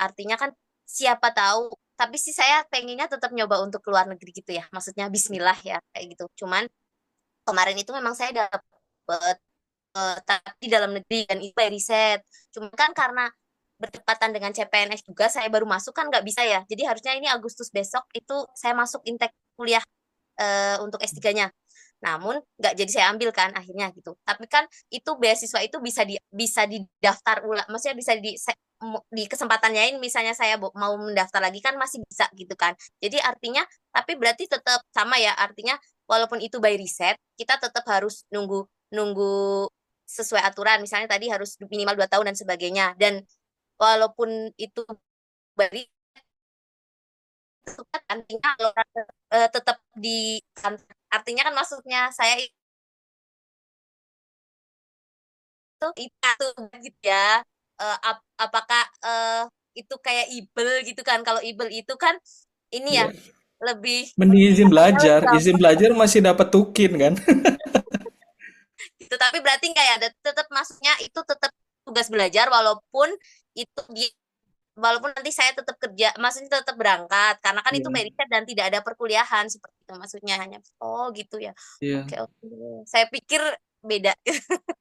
D: Artinya kan siapa tahu. Tapi sih saya pengennya tetap nyoba untuk keluar negeri gitu ya. Maksudnya Bismillah ya kayak gitu. Cuman kemarin itu memang saya dapat tapi dalam negeri dan itu by riset. Cuma kan karena bertepatan dengan CPNS juga saya baru masuk kan nggak bisa ya. Jadi harusnya ini Agustus besok itu saya masuk intake kuliah untuk S3-nya. Namun nggak jadi saya ambil kan akhirnya gitu. Tapi kan itu beasiswa itu bisa didaftar ulang, maksudnya bisa di kesempatannya ini misalnya saya mau mendaftar lagi kan masih bisa gitu kan. Jadi artinya tapi berarti tetap sama ya artinya walaupun itu by riset kita tetap harus nunggu nunggu sesuai aturan misalnya tadi harus minimal 2 tahun dan sebagainya dan walaupun itu by riset kan artinya tetap di artinya kan maksudnya saya itu gitu ya. Apakah itu kayak ibel gitu kan? Kalau ibel itu kan ini ya
A: iya.
D: lebih
A: Mending izin
D: katanya lebih
A: belajar. Izin
D: gampang
A: belajar masih dapat tukin kan?
D: gitu. Tapi berarti nggak ya? Ada tetap masuknya itu tetap tugas belajar walaupun itu di walaupun nanti saya tetap kerja, maksudnya tetap berangkat karena kan itu
A: Iya.
D: meriset dan tidak ada perkuliahan seperti itu maksudnya hanya oh gitu ya.
A: Iya.
D: Oke oke. Saya pikir beda.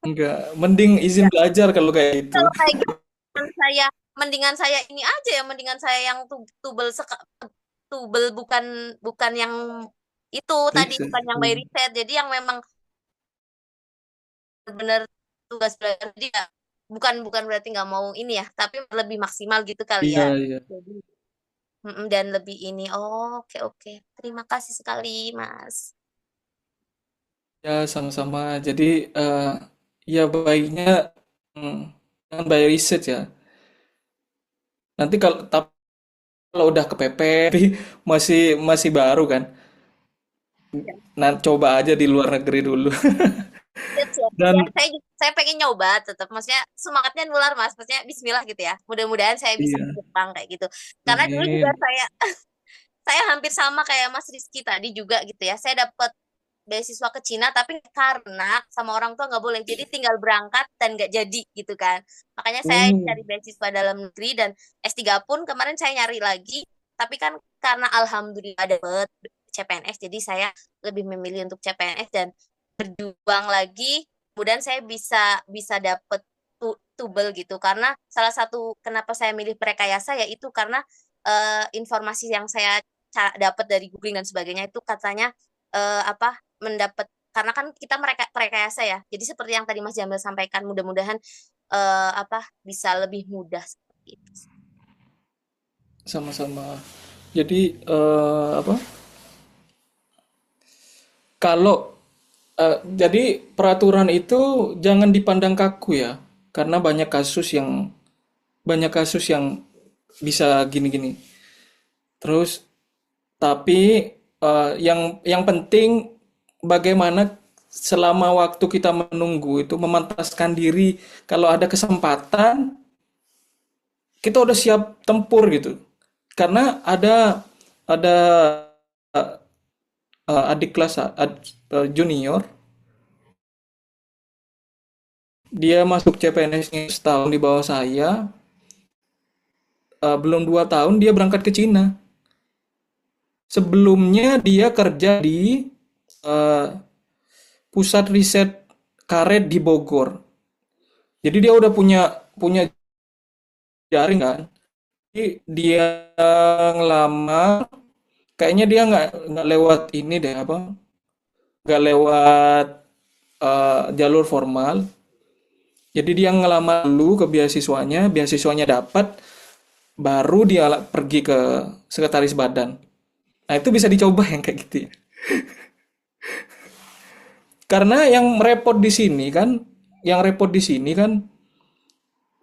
A: Enggak. Mending izin
D: Ya,
A: belajar kalau kayak itu.
D: kalau kayak gitu mendingan saya ini aja ya mendingan saya yang tubel bukan bukan yang itu tadi
A: Research.
D: bukan yang by riset jadi yang memang benar tugas belajar dia bukan bukan berarti nggak mau ini ya tapi lebih maksimal gitu kali
A: Iya,
D: ya
A: iya.
D: jadi dan lebih ini oh, oke oke terima kasih sekali Mas.
A: Ya, sama-sama. Jadi, ya baiknya mm, jangan by research ya. Nanti kalau udah kepepet, tapi masih masih baru kan.
D: Ya,
A: Nah, coba aja di luar negeri dulu.
D: siap, siap. Ya,
A: Dan
D: saya pengen nyoba tetap maksudnya semangatnya nular Mas maksudnya Bismillah gitu ya mudah-mudahan saya bisa ke
A: iya,
D: Jepang kayak gitu karena dulu juga
A: amin.
D: saya hampir sama kayak Mas Rizky tadi juga gitu ya. Saya dapat beasiswa ke Cina tapi karena sama orang tua nggak boleh. Jadi tinggal berangkat dan nggak jadi gitu kan. Makanya saya
A: Oh,
D: cari beasiswa dalam negeri dan S3 pun kemarin saya nyari lagi. Tapi kan karena alhamdulillah dapet CPNS jadi saya lebih memilih untuk CPNS dan berjuang lagi. Kemudian saya bisa bisa dapet tubel gitu karena salah satu kenapa saya milih Prekayasa yaitu karena informasi yang saya dapat dari googling dan sebagainya itu katanya apa mendapat karena kan kita mereka rekayasa ya. Jadi seperti yang tadi Mas Jamil sampaikan mudah-mudahan apa bisa lebih mudah seperti itu.
A: sama-sama. Jadi, apa? Kalau jadi peraturan itu jangan dipandang kaku ya. karena banyak kasus yang bisa gini-gini. Terus tapi yang penting bagaimana selama waktu kita menunggu itu memantaskan diri, kalau ada kesempatan kita udah siap tempur gitu. Karena ada adik kelas junior, dia masuk CPNS-nya setahun di bawah saya, belum 2 tahun dia berangkat ke Cina. Sebelumnya dia kerja di eh, pusat riset karet di Bogor. Jadi dia udah punya jaring kan. Jadi dia ngelamar, kayaknya dia nggak lewat ini deh apa, nggak lewat jalur formal. Jadi dia ngelamar dulu ke beasiswanya dapat, baru dia pergi ke sekretaris badan. Nah itu bisa dicoba yang kayak gitu ya. Karena yang repot di sini kan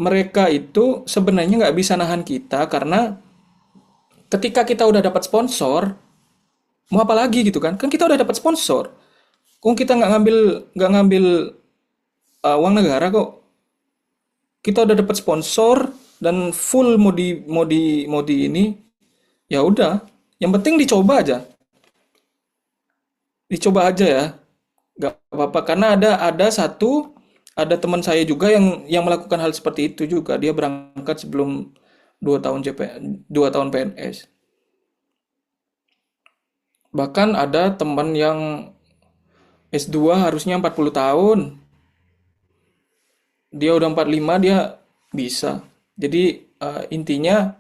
A: mereka itu sebenarnya nggak bisa nahan kita karena ketika kita udah dapat sponsor, mau apa lagi gitu kan? Kan kita udah dapat sponsor. Kok kita nggak ngambil uang negara kok. Kita udah dapat sponsor dan full mau di ini, ya udah. Yang penting dicoba aja ya. Nggak apa-apa karena ada teman saya juga yang melakukan hal seperti itu juga. Dia berangkat sebelum 2 tahun PNS. Bahkan ada teman yang S2 harusnya 40 tahun. Dia udah 45 dia bisa. Jadi intinya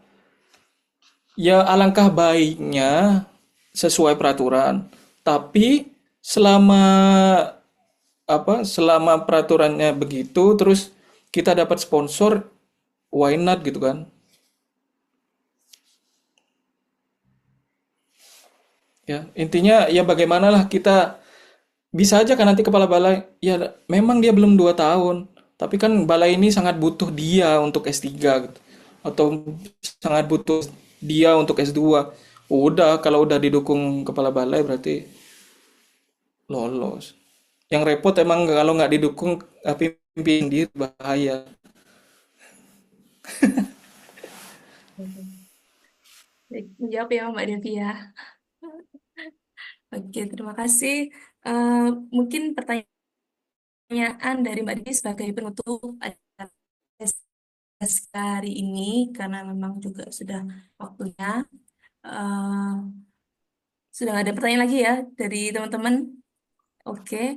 A: ya alangkah baiknya sesuai peraturan. Tapi selama selama peraturannya begitu terus kita dapat sponsor, why not gitu kan? Ya, intinya ya bagaimanalah kita bisa aja kan nanti kepala balai, ya memang dia belum 2 tahun, tapi kan balai ini sangat butuh dia untuk S3 gitu. Atau sangat butuh dia untuk S2. Udah, kalau udah didukung kepala balai berarti lolos. Yang repot emang kalau nggak didukung pimpin sendiri bahaya.
B: Baik, menjawab ya Mbak Devi ya. Oke, terima kasih. Eh, Mungkin pertanyaan dari Mbak Devi sebagai penutup acara sesi hari ini, karena memang juga sudah waktunya. Eh, Sudah nggak ada pertanyaan lagi ya dari teman-teman. Oke,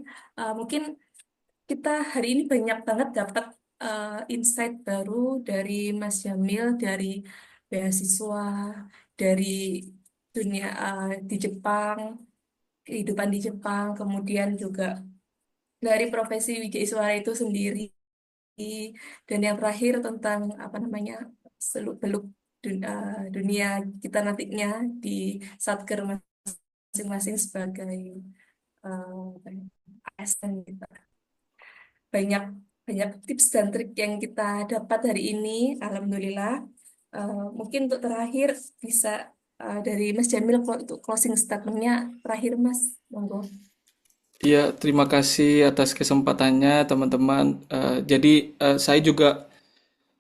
B: mungkin kita hari ini banyak banget dapat insight baru dari Mas Jamil, dari beasiswa, dari dunia di Jepang, kehidupan di Jepang, kemudian juga dari profesi Wijaiswara itu sendiri, dan yang terakhir tentang apa namanya seluk-beluk dunia kita nantinya di Satker masing-masing sebagai ASN gitu. Banyak banyak tips dan trik yang kita dapat hari ini, alhamdulillah. Mungkin untuk terakhir bisa dari Mas Jamil untuk closing statementnya terakhir Mas, monggo.
A: Ya, terima kasih atas kesempatannya teman-teman. Jadi saya juga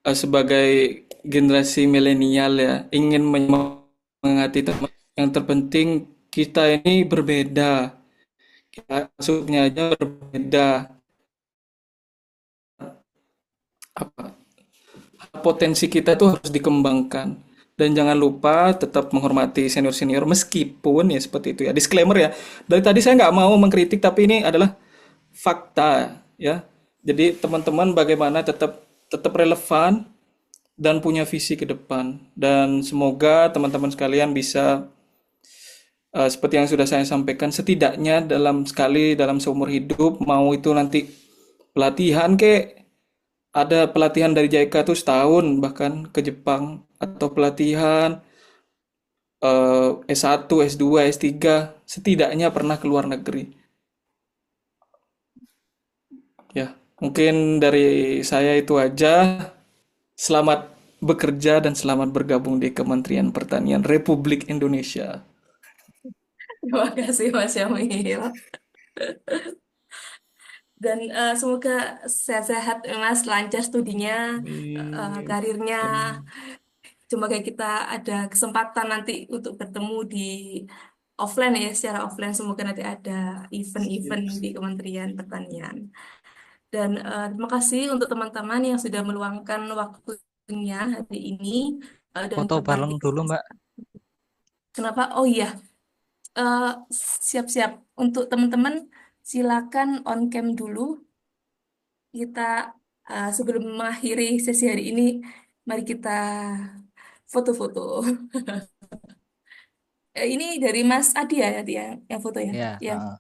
A: sebagai generasi milenial ya ingin menyemangati teman. Yang terpenting kita ini berbeda. Kita masuknya aja berbeda. Apa potensi kita itu harus dikembangkan dan jangan lupa tetap menghormati senior-senior meskipun ya seperti itu ya, disclaimer ya, dari tadi saya nggak mau mengkritik tapi ini adalah fakta ya. Jadi teman-teman bagaimana tetap tetap relevan dan punya visi ke depan, dan semoga teman-teman sekalian bisa seperti yang sudah saya sampaikan, setidaknya dalam seumur hidup, mau itu nanti pelatihan kek, ada pelatihan dari JICA tuh setahun bahkan ke Jepang, atau pelatihan S1, S2, S3, setidaknya pernah ke luar negeri. Ya, Mungkin dari saya itu aja. Selamat bekerja dan selamat bergabung di Kementerian Pertanian Republik Indonesia.
B: Terima kasih Mas Syamil. Dan semoga sehat-sehat Mas, lancar studinya,
A: Amin.
B: karirnya.
A: Amin.
B: Semoga kita ada kesempatan nanti untuk bertemu di offline ya, secara offline. Semoga nanti ada event-event
A: Siap.
B: di Kementerian Pertanian. Dan terima kasih untuk teman-teman yang sudah meluangkan waktunya hari ini dan
C: Foto bareng dulu,
B: berpartisipasi.
C: Mbak.
B: Kenapa? Oh iya, eh, siap-siap untuk teman-teman silakan on cam dulu. Kita sebelum mengakhiri sesi hari ini, mari kita foto-foto. Ini dari Mas Adi ya, nanti yang foto ya,
C: Ya,
B: yang
C: heeh.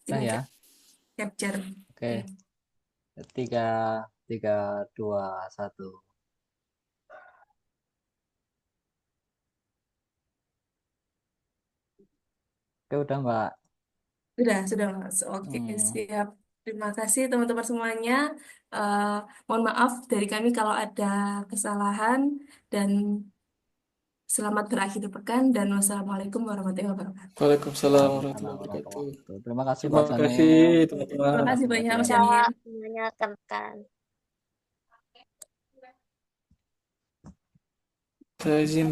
C: Nah
B: screen
C: ya.
B: capture.
C: Oke.
B: Hmm.
C: 3, 3, 2, 1. Oke, udah, Mbak.
B: Sudah Mas. Oke,
C: Hmm.
B: siap. Terima kasih teman-teman semuanya. Eh, Mohon maaf dari kami kalau ada kesalahan dan selamat berakhir pekan dan wassalamualaikum warahmatullahi wabarakatuh.
A: Waalaikumsalam
C: Waalaikumsalam
A: warahmatullahi wabarakatuh.
C: warahmatullahi wabarakatuh. Terima kasih
A: Terima
C: Pak
A: kasih
C: Jamil.
B: Terima
A: teman-teman.
B: kasih
C: Terima kasih Mbak
B: banyak Mas
C: Tia.
B: Jamil.
D: Kak, semuanya rekan-rekan.
A: Saya izin